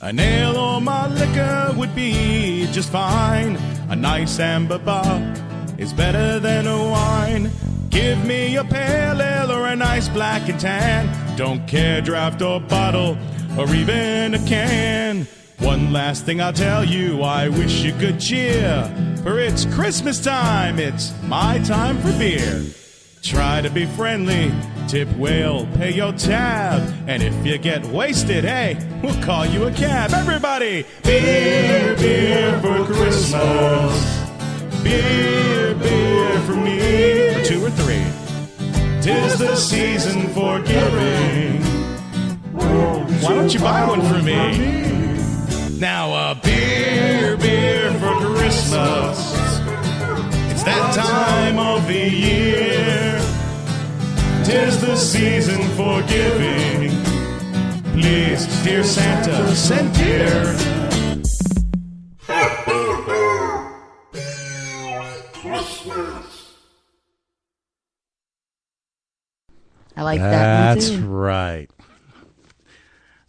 An ale or my liquor would be just fine. A nice amber bar is better than a wine. Give me a pale ale or a nice black and tan. Don't care draft or bottle or even a can. One last thing I'll tell you, I wish you good cheer. For it's Christmas time, it's my time for beer. Try to be friendly, tip well, pay your tab. And if you get wasted, hey, we'll call you a cab. Everybody, beer, beer for Christmas. Beer, beer for me. 2 or 3. 'Tis the season for giving. Why don't you buy one for me? Now a beer, beer for Christmas. It's that time of the year. 'Tis the season for giving. Please, dear Santa, send beer. I like that one That's too. right.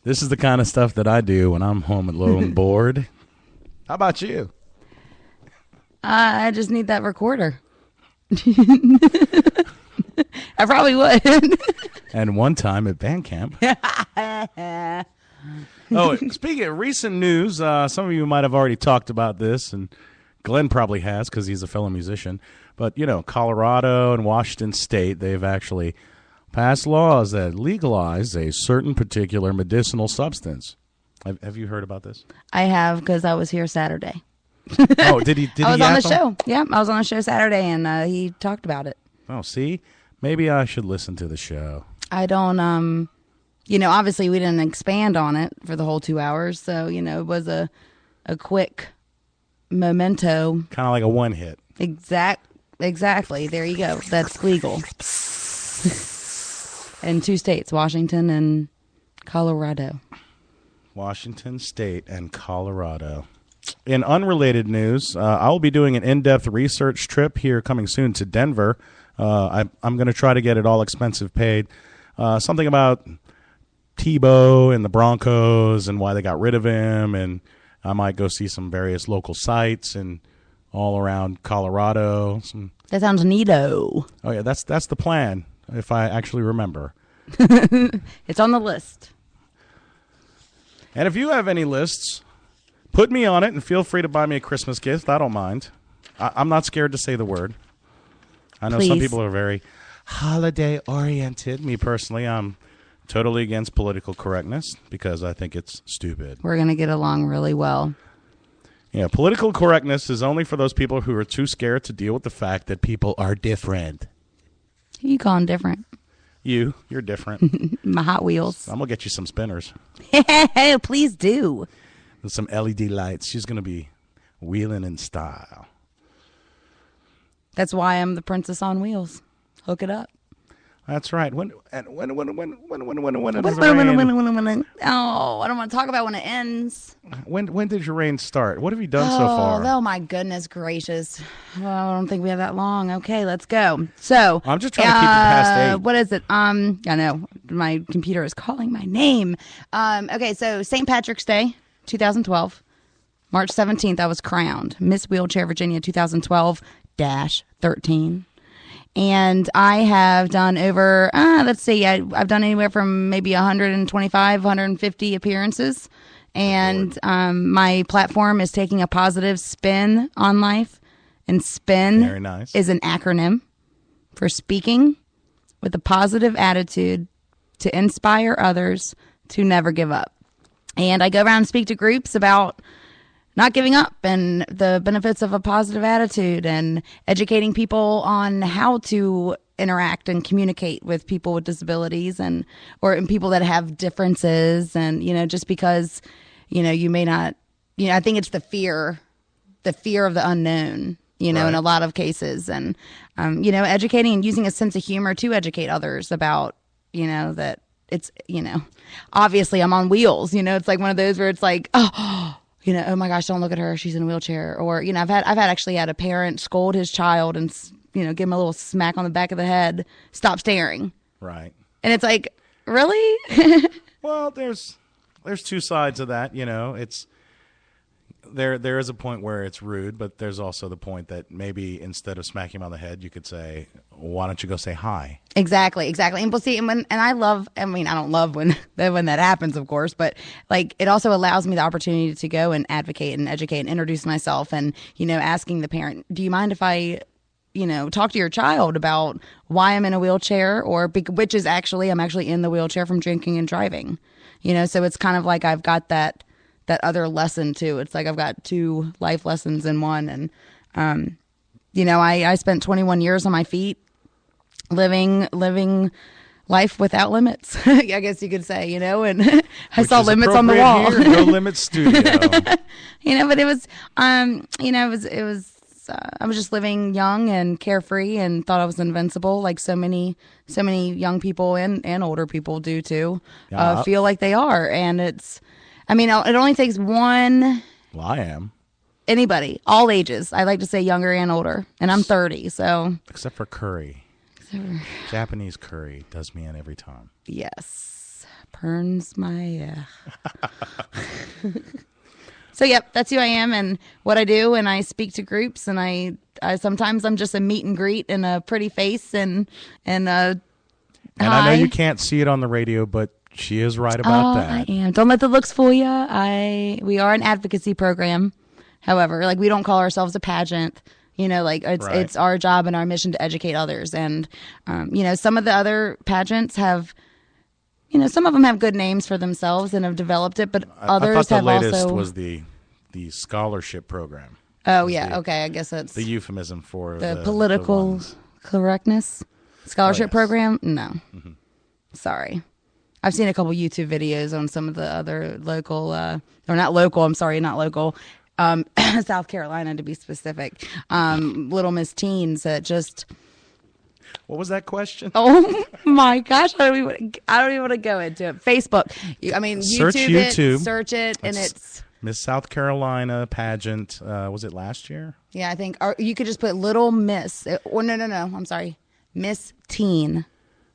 This is the kind of stuff that I do when I'm home alone bored. How about you? I just need that recorder. I probably would. And one time at band camp. Oh, speaking of recent news, some of you might have already talked about this, and Glenn probably has because he's a fellow musician. But, you know, Colorado and Washington State, they've actually passed laws that legalize a certain particular medicinal substance. Have you heard about this? I have, because I was here Saturday. Oh, did he? I was on the show. Yeah, I was on the show Saturday, and he talked about it. Oh, see? Maybe I should listen to the show. I don't, you know, obviously we didn't expand on it for the whole 2 hours, so, you know, it was a quick memento. Kind of like a one hit. Exactly. There you go. That's legal. In 2 states, Washington and Colorado. Washington State and Colorado. In unrelated news, I'll be doing an in-depth research trip here coming soon to Denver. I'm going to try to get it all expensive paid. Something about Tebow and the Broncos and why they got rid of him, and I might go see some various local sites and all around Colorado. That sounds neato. Oh yeah, that's the plan. If I actually remember, it's on the list. And if you have any lists, put me on it and feel free to buy me a Christmas gift. I don't mind. I'm not scared to say the word. I know some people are very holiday-oriented. Me personally, I'm totally against political correctness because I think it's stupid. We're going to get along really well. Yeah, political correctness is only for those people who are too scared to deal with the fact that people are different. Who you calling different? You're different. My Hot Wheels. I'm going to get you some spinners. Hey, please do. And some LED lights. She's going to be wheeling in style. That's why I'm the princess on wheels. Hook it up. That's right. When does it rain? Oh, I don't want to talk about when it ends. When did your rain start? What have you done so far? Oh my goodness gracious. Well, I don't think we have that long. Okay, let's go. So I'm just trying to keep it past 8. What is it? I know my computer is calling my name. Okay, so St. Patrick's Day, 2012, March 17th, I was crowned Miss Wheelchair Virginia 2012-13. And I have done over, let's see, I've done anywhere from maybe 125, 150 appearances. And my platform is taking a positive spin on life. And SPIN Very nice. is an acronym for speaking with a positive attitude to inspire others to never give up. And I go around and speak to groups about not giving up and the benefits of a positive attitude and educating people on how to interact and communicate with people with disabilities and people that have differences. And, just because, you may not, I think it's the fear of the unknown, right. In a lot of cases. And, educating and using a sense of humor to educate others about, that it's, obviously I'm on wheels, it's like one of those where it's like, oh my gosh, don't look at her. She's in a wheelchair. Or, I've actually had a parent scold his child and, give him a little smack on the back of the head. Stop staring. Right. And it's like, really? Well, there's two sides of that. It's there is a point where it's rude, but there's also the point that maybe instead of smacking him on the head, you could say, why don't you go say hi? Exactly. And we'll see. And I don't love when that happens, of course, but like it also allows me the opportunity to go and advocate and educate and introduce myself and, asking the parent, do you mind if I, talk to your child about why I'm in a wheelchair which is I'm actually in the wheelchair from drinking and driving, so it's kind of like I've got that other lesson too. It's like I've got 2 life lessons in one. And, I spent 21 years on my feet living life without limits, I guess you could say, and I saw limits on the wall. Here, No Limits Studio. But it was, I was just living young and carefree and thought I was invincible, like so many young people and older people do too, feel like they are. And it only takes one. Well, I am. Anybody, all ages. I like to say younger and older, and I'm 30, so. Except for curry. Japanese curry does me in every time. Yes. Burns my... So, yep, that's who I am and what I do, and I speak to groups, and I sometimes I'm just a meet and greet and a pretty face and hi. I know you can't see it on the radio, but she is right about that. I am. Don't let the looks fool you. We are an advocacy program. However, like we don't call ourselves a pageant. It's our job and our mission to educate others. And, some of the other pageants have, some of them have good names for themselves and have developed it, but others I thought have the latest also was the scholarship program. Oh, yeah. Okay. I guess that's the euphemism for the political correctness scholarship program. No, sorry. I've seen a couple YouTube videos on some of the other local, or not local. I'm sorry, not local. South Carolina to be specific. Little Miss Teens that just. What was that question? Oh my gosh! I don't even want to go into it. Facebook. Search YouTube. Search it, and it's Miss South Carolina pageant. Was it last year? Yeah, I think. Or you could just put Little Miss. Or no. I'm sorry, Miss Teen,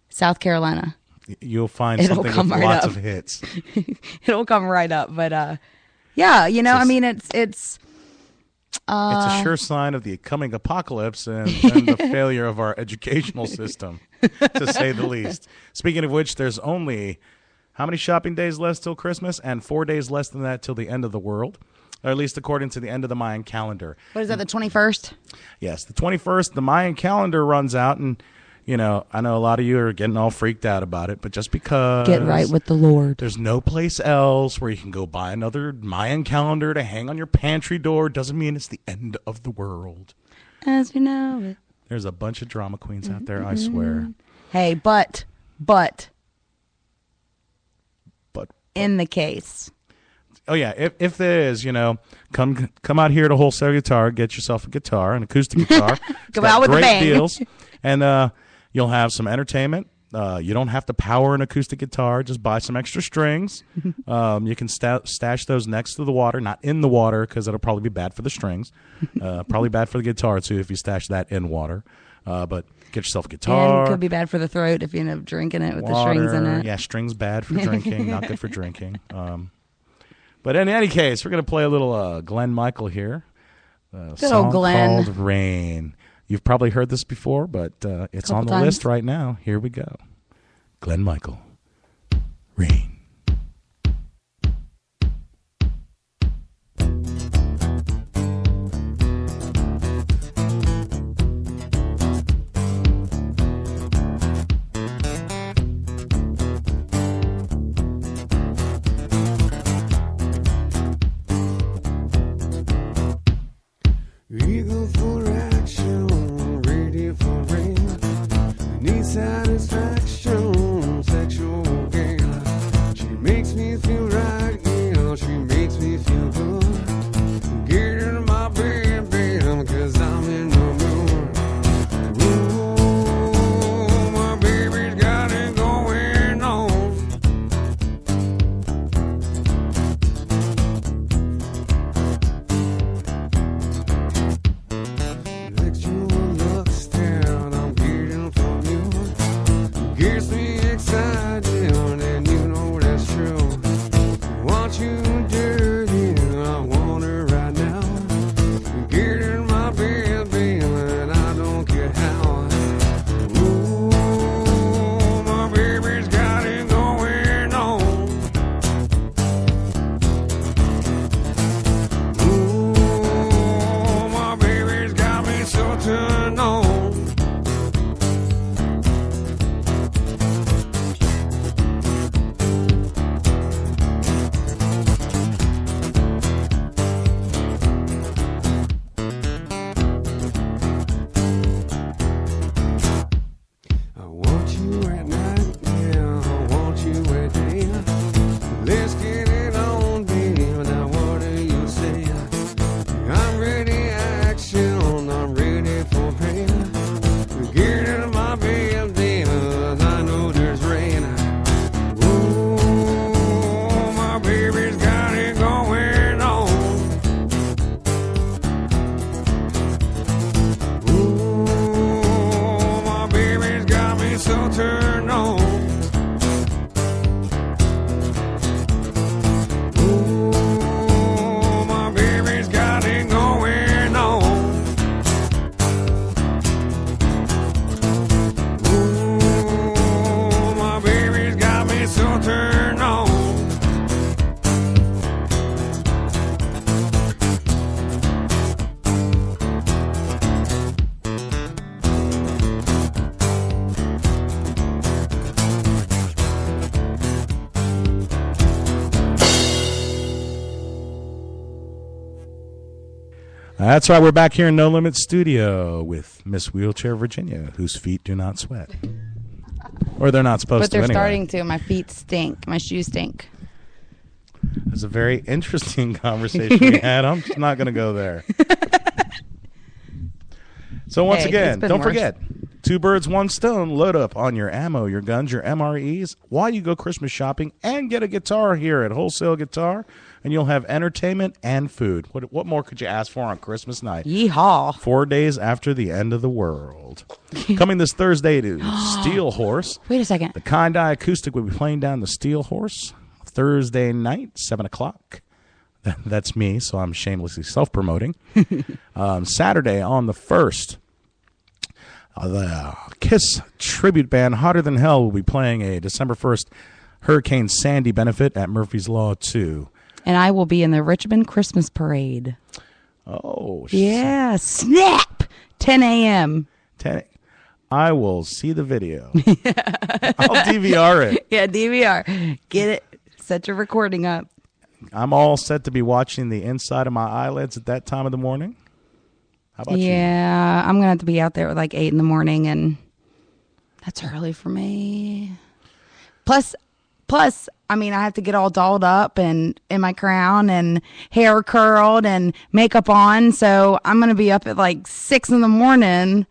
South Carolina. You'll find something with lots of hits. It'll come right up. But yeah, it's a sure sign of the coming apocalypse and the failure of our educational system, to say the least. Speaking of which, there's only how many shopping days left till Christmas, and 4 days less than that till the end of the world, or at least according to the end of the Mayan calendar. What is that, the 21st? Yes, the 21st. The Mayan calendar runs out, and I know a lot of you are getting all freaked out about it, but just because... Get right with the Lord. There's no place else where you can go buy another Mayan calendar to hang on your pantry door doesn't mean it's the end of the world. As we know it. There's a bunch of drama queens out there, I swear. Hey, but in the case. Oh yeah, if there is, come out here to Wholesale Guitar, get yourself a guitar, an acoustic guitar. Go out with a great bang. deals, and you'll have some entertainment. You don't have to power an acoustic guitar; just buy some extra strings. You can stash those next to the water, not in the water, because it'll probably be bad for the strings. Probably bad for the guitar too if you stash that in water. But get yourself a guitar. And it could be bad for the throat if you end up drinking it with the strings in it. Yeah, strings bad for drinking, not good for drinking. But in any case, we're going to play a little Glenn Michael here. Good old Glenn. Called Rain. You've probably heard this before, but it's on the list right now. Here we go. Glenn Michael. Rain. Eager for action, ready for rain. Need satisfaction, sexual gain. She makes me feel right, yeah, she makes me feel good. Get in my bed, baby, 'cause I'm in the mood. Ooh, my baby's got it going on. Sexual lust down, I'm getting from you. Gets me excited, and you know that's true. Want you dirty, I want her right now. Get in my bed, baby, and I don't care how. Ooh, my baby's got it going on. Ooh, my baby's got me so turned on. I want you at night, yeah, I want you at day. Let's get it on, baby, now what do you say? I'm ready, action, I'm ready for pain. Get in my bed, baby, I know there's rain. Ooh, my baby's got it going on. Ooh, my baby's got me so turned on. Ooh, my baby's got it going on. Ooh, my baby's got me so turned on. That's right. We're back here in No Limit Studio with Miss Wheelchair Virginia, whose feet do not sweat. Or they're not supposed But to they're anyway. starting to. My feet stink. My shoes stink. It's a very interesting conversation we had. I'm just not going to go there. So once Hey, again, it's been don't worse. forget, 2 birds, 1 stone. Load up on your ammo, your guns, your MREs while you go Christmas shopping and get a guitar here at Wholesale Guitar, and you'll have entertainment and food. What more could you ask for on Christmas night? Yeehaw. 4 days after the end of the world. Coming this Thursday to Steel Horse. Wait a second. The Kindai Acoustic will be playing down the Steel Horse Thursday night, 7 o'clock. That's me, so I'm shamelessly self-promoting. Saturday on the 1st, the KISS tribute band Hotter Than Hell will be playing a December 1st Hurricane Sandy benefit at Murphy's Law 2. And I will be in the Richmond Christmas Parade. Oh, Yeah, snap! 10 a.m. I will see the video. I'll DVR it. Yeah, DVR. Get it. Set your recording up. I'm all set to be watching the inside of my eyelids at that time of the morning. How about you? Yeah, I'm going to have to be out there at like 8 in the morning, and that's early for me. Plus, plus, I mean, I have to get all dolled up and in my crown and hair curled and makeup on. So I'm going to be up at like 6 a.m,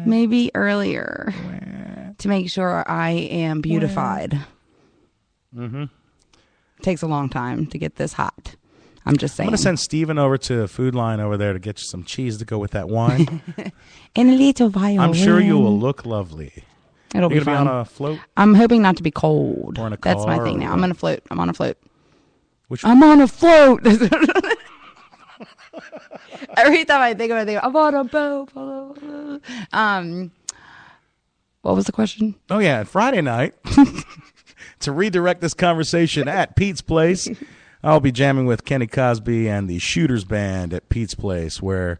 maybe earlier, to make sure I am beautified. Mm-hmm. Takes a long time to get this hot. I'm just saying. I'm going to send Steven over to Food Line over there to get you some cheese to go with that wine. And a little violin. I'm sure you will look lovely. It'll be fun. Be on a float? I'm hoping not to be cold. Or in a car? That's my thing now. I'm on a float. I'm on a float. Which I'm on a float. Every time I think about it, I'm on a boat. What was the question? Oh, yeah. Friday night, to redirect this conversation at Pete's Place, I'll be jamming with Kenny Cosby and the Shooters Band at Pete's Place, where,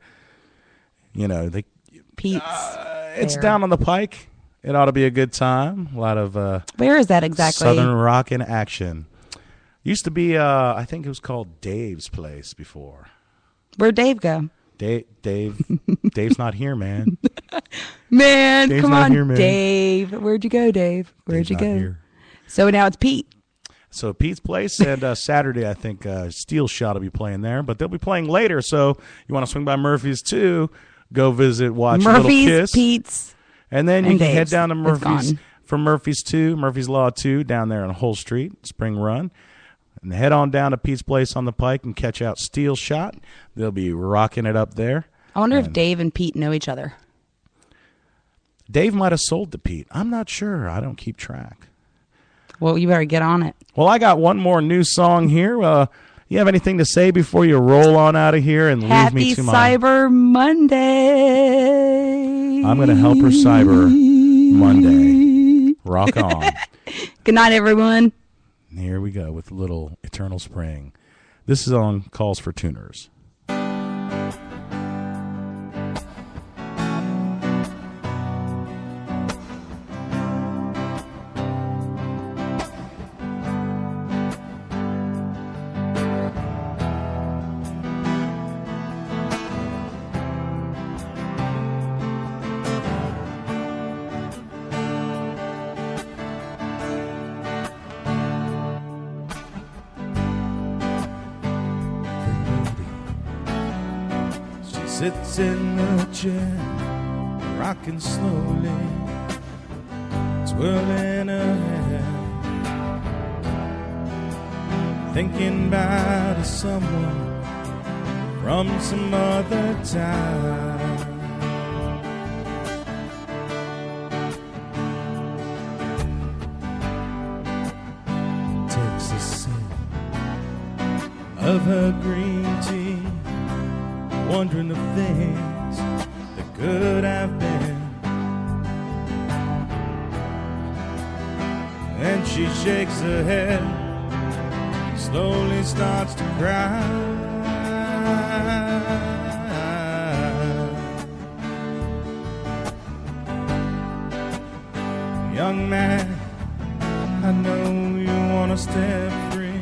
you know, Pete's. It's down on the Pike. It ought to be a good time. A lot of where is that exactly? Southern rock in action. Used to be, I think it was called Dave's Place before. Where'd Dave go? Dave's not here, man. Man, Dave's come not on, here, man. Dave. Where'd you go, Dave? Where'd Dave's you not go? here. So now it's Pete. So Pete's Place, and Saturday, I think Steel Shot will be playing there, but they'll be playing later, so you want to swing by Murphy's too, go visit, watch Murphy's, Little Kiss. Pete's, and then you and can head Dave's. down to It's Murphy's, gone. from Murphy's 2, Murphy's Law 2, down there on Hull Street, Spring Run, and head on down to Pete's Place on the Pike and catch out Steel Shot. They'll be rocking it up there. I wonder if Dave and Pete know each other. Dave might have sold to Pete. I'm not sure. I don't keep track. Well, you better get on it. Well, I got one more new song here. You have anything to say before you roll on out of here and leave me to my... Happy Cyber Monday. I'm going to help her Cyber Monday. Rock on. Good night, everyone. Here we go with a little Eternal Spring. This is on Calls for Tuners. Sits in the chair, rocking slowly, twirling her hair, thinking about someone from some other time. Takes a sip of her green tea, wondering of things that could have been. And she shakes her head, slowly starts to cry. Young man, I know you want to step free,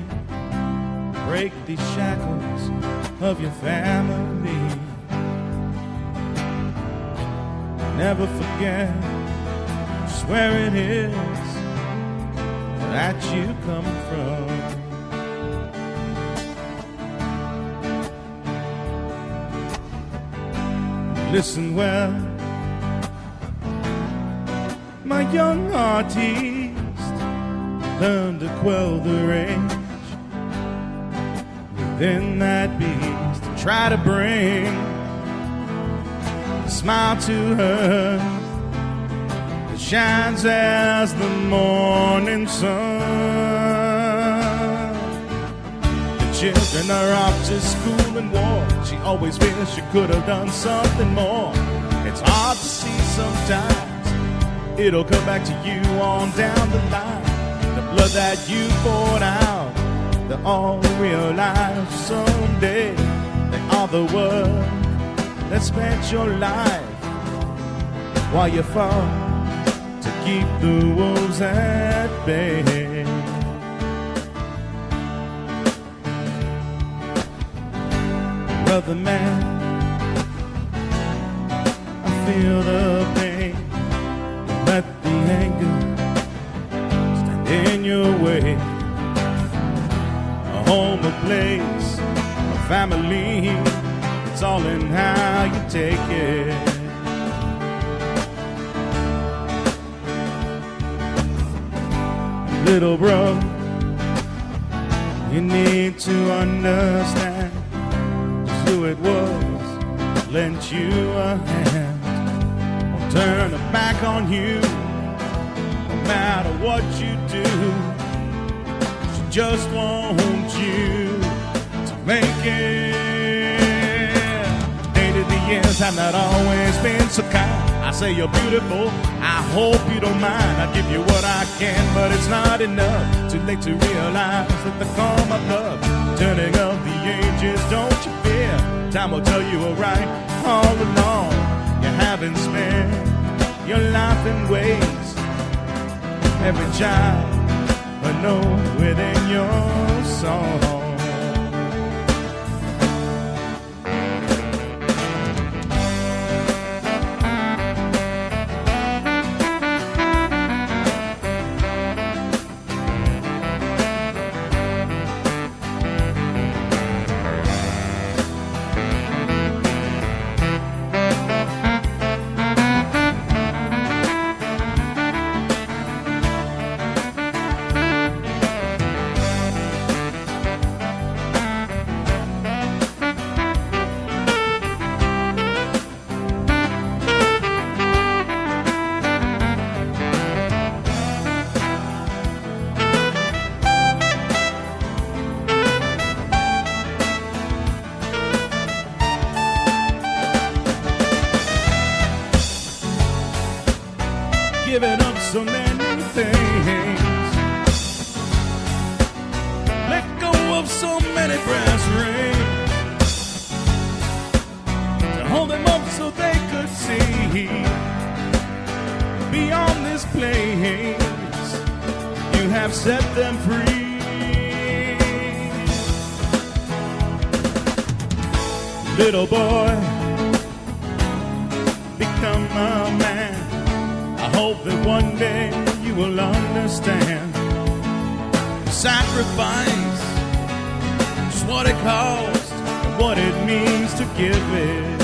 break these shackles of your family. Never forget just where it is that you come from. Listen well, my young artist, learn to quell the rage within that beast, try to bring a smile to her that shines as the morning sun. The children are off to school and war. She always feels she could have done something more. It's hard to see sometimes. It'll come back to you on down the line. The blood that you poured out, they'll all realize someday they are the work that spent your life while you fought to keep the wolves at bay. Brother man, I feel the pain. Let the anger stand in your way. place, a family. It's all in how you take it. Little bro, you need to understand just who it was lent you a hand. Won't turn her back on you, no matter what you do. She just wants you to make it. Dated the years have not always been so kind. I say you're beautiful, I hope you don't mind. I give you what I can, but it's not enough. Too late to realize that the calm of love, turning of the ages, don't you fear. Time will tell you are right all along. You haven't spent your life in ways. Every child will know within your song. Giving up so many things, let go of so many brass rings, to hold them up so they could see beyond this place. You have set them free. Little boy, become a man. I hope that one day you will understand. Sacrifice is what it costs and what it means to give it.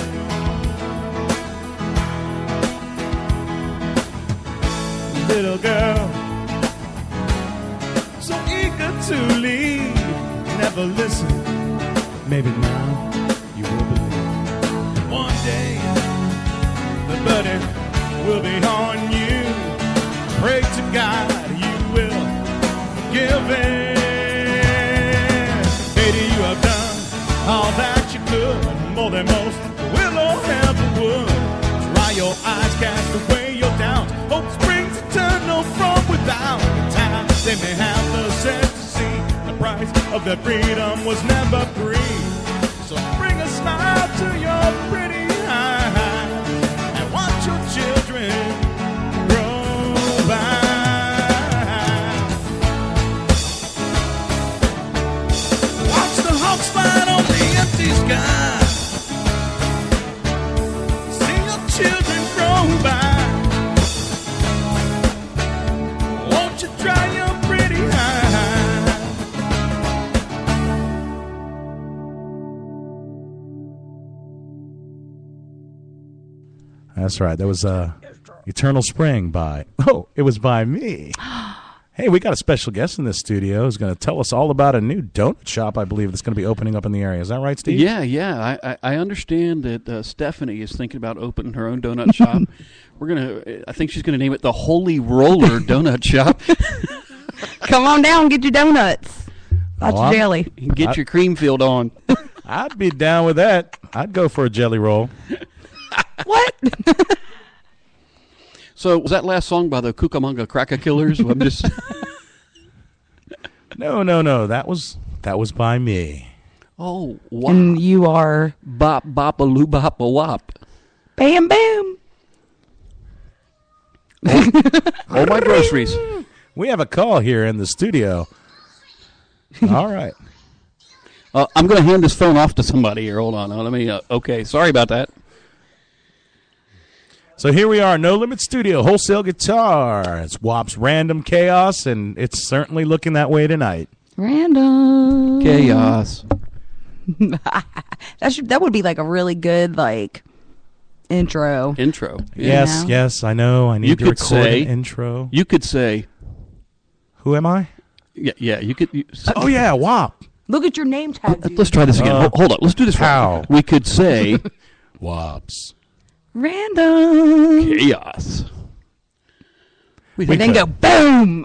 Little girl, so eager to leave, never listen. Maybe now you will believe. One day the burden will be on you. Pray to God you will forgive it. Baby, you have done all that you could, more than most will or ever would. Dry your eyes, cast away your doubts. Hope springs eternal from without. Time they may have the sense to see the price of their freedom was never free. So bring a smile to your pretty eyes and watch your children grow by. Watch the hawks fly on the empty sky. See your children grow by. Won't you dry your pretty eyes? That's right. That was Eternal Spring by, it was by me. Hey, we got a special guest in this studio who's going to tell us all about a new donut shop, I believe, that's going to be opening up in the area. Is that right, Steve? Yeah. I understand that Stephanie is thinking about opening her own donut shop. I think she's going to name it the Holy Roller Donut Shop. Come on down and get your donuts. Lots of jelly. Get your cream filled on. I'd be down with that. I'd go for a jelly roll. What? So was that last song by the Cucamonga Cracker Killers? I'm just No. That was by me. Oh, wow. And you are bop bop a loo bop a wop. bam bam. All my groceries. We have a call here in the studio. All right. I'm going to hand this phone off to somebody here. Hold on. Let me. Okay, sorry about that. So here we are, No Limit Studio, Wholesale Guitar. It's Wops Random Chaos, and it's certainly looking that way tonight. Random Chaos. That would be like a really good like intro. Intro. Yes, know? yes, I know. I need You to could record say- an intro. You could say, Who am I? yeah, you could. Oh, yeah, WAP. Look at your name tag. Dude. Let's try this again. Hold on. Let's do this. How? We could say WAPs. Random. chaos. We then go boom.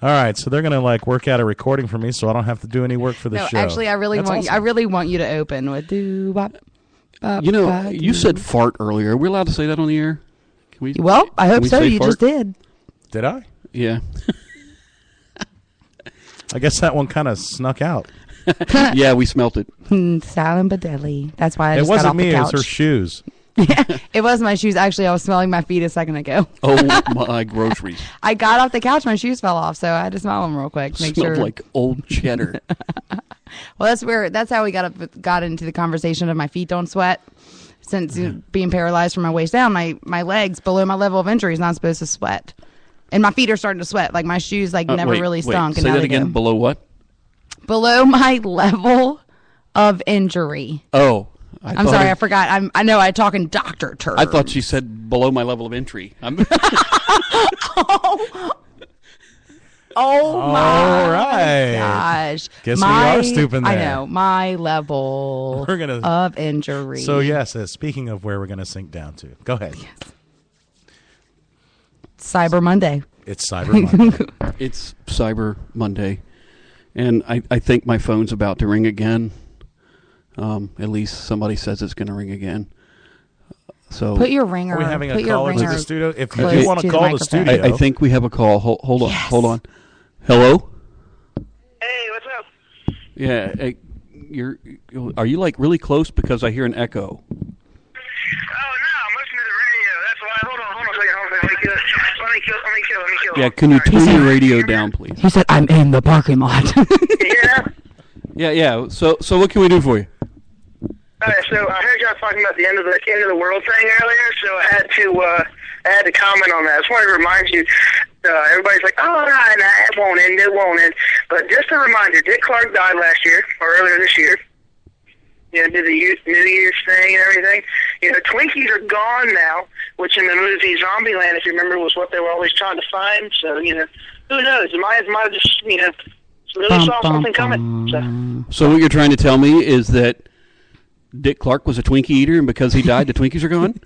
All right, so they're going to like work out a recording for me so I don't have to do any work for the No, show. actually, I really That's want awesome. I really want you to open with do bop. You know, you said fart earlier. Are we allowed to say that on the air? Can we? Well, I can hope we so. say You fart? just did. Did I? Yeah. I guess that one kind of snuck out. Yeah, we smelt it. Silent but deadly. That's why I It just got wasn't off me, the it couch. was her shoes. It was my shoes. Actually, I was smelling my feet a second ago. Oh, my groceries. I got off the couch, my shoes fell off, so I had to smell them real quick. Make Smelled sure. like old cheddar. Well, that's how we got into the conversation of my feet don't sweat. Since being paralyzed from my waist down, my legs below my level of injury is not supposed to sweat, and my feet are starting to sweat. Like my shoes, never really stunk. Say and now that they again. do. Below what? Below my level of injury. Oh, I'm sorry, I forgot. I know I talk in doctor terms. I thought she said below my level of entry. Oh All my right. gosh! Guess we are stooping I there. know my level We're gonna- of injury. So, yes, speaking of where we're going to sink down to, go ahead. Cyber Monday. It's Cyber Monday. It's Cyber Monday, and I think my phone's about to ring again. At least somebody says it's going to ring again. So Put your ringer. Are we having put a your caller to ringer the studio? If you close do want to to the call the microphone. studio. I think we have a call. Hold on. Yes. Hold on. Hello. Hey, what's up? Yeah. Are you like really close because I hear an echo? Oh, no, I'm listening to the radio. That's why. Hold on a second. Let me kill. Yeah. Can you turn your radio down, please? He said, "I'm in the parking lot." Can you hear now? Yeah. So what can we do for you? All right, so I heard y'all talking about the end of the world thing earlier, so I had to comment on that. I just wanted to remind you, everybody's like, oh, no, it won't end. But just a reminder, Dick Clark died last year, or earlier this year. Did the New Year's thing and everything. Twinkies are gone now, which in the movie Zombieland, if you remember, was what they were always trying to find. So, who knows? It might have just, really saw something coming. So what you're trying to tell me is that Dick Clark was a Twinkie eater, and because he died, the Twinkies are gone?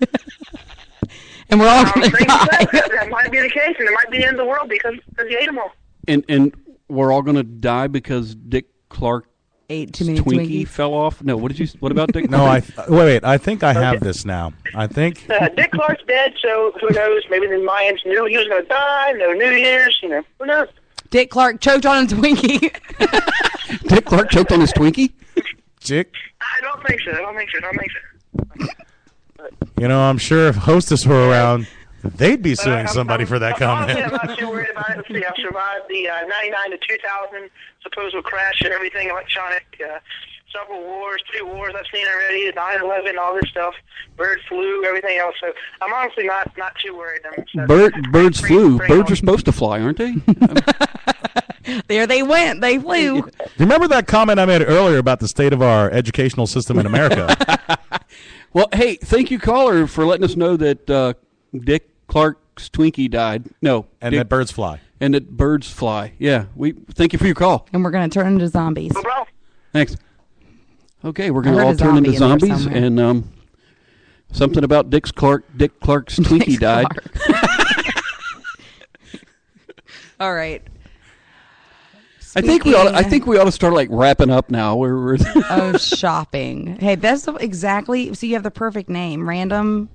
And we're all I'm going to thinking die. that might be the case, and it might be the end of the world because you ate them all. And we're all going to die because Dick Clark Ate too many Twinkie Twinkies. fell off? No, what about Dick? No, wait. I think I have this now. I think Dick Clark's dead, so who knows? Maybe the Mayans knew he was going to die. No New Year's, who knows? Dick Clark choked on a Twinkie. Dick Clark choked on his Twinkie? Dick. I don't think so. I'm sure if Hostess were around, they'd be suing somebody for that Honestly, comment. I'm not too worried about it. Let's see, I've survived the 99 to 2000 supposed crash and everything electronic. Several wars, 2 wars I've seen already, 9/11, all this stuff, bird flu, everything else. So I'm honestly not too worried. Birds flew. Birds are supposed to fly, aren't they? There they went. They flew. Remember that comment I made earlier about the state of our educational system in America? Well, hey, thank you, caller, for letting us know that Dick Clark's Twinkie died. No. And that birds fly. And that birds fly. Yeah. We thank you for your call. And we're going to turn into zombies. No problem. Thanks. Okay, we're going to I all heard a turn into zombie in there zombies, somewhere. and something about Dick Clark's Twinkie Dick died. Clark. All right. I think we ought to start like wrapping up now. We're Shopping. Hey, that's exactly. So you have the perfect name. Random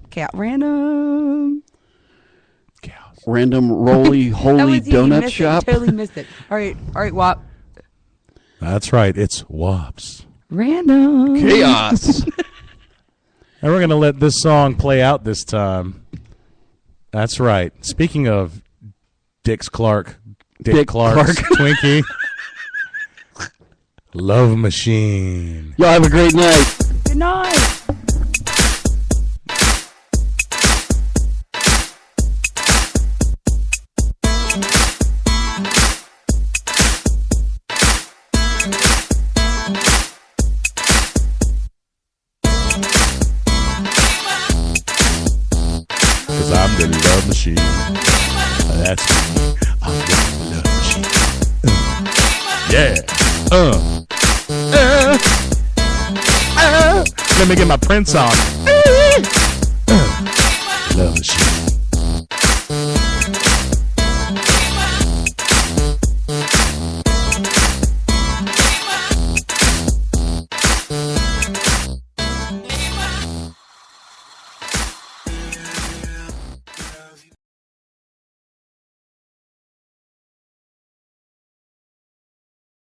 roly That holy was you. You donut missed shop. It. You totally missed it. All right, Wop. That's right. It's WAPs. Random Chaos. And we're going to let this song play out this time. That's right. Speaking of Dick Clark's Twinkie. Love Machine. Y'all have a great night. Good night. the love machine. That's me. I'm the love machine. Yeah. Let me get my Prince on.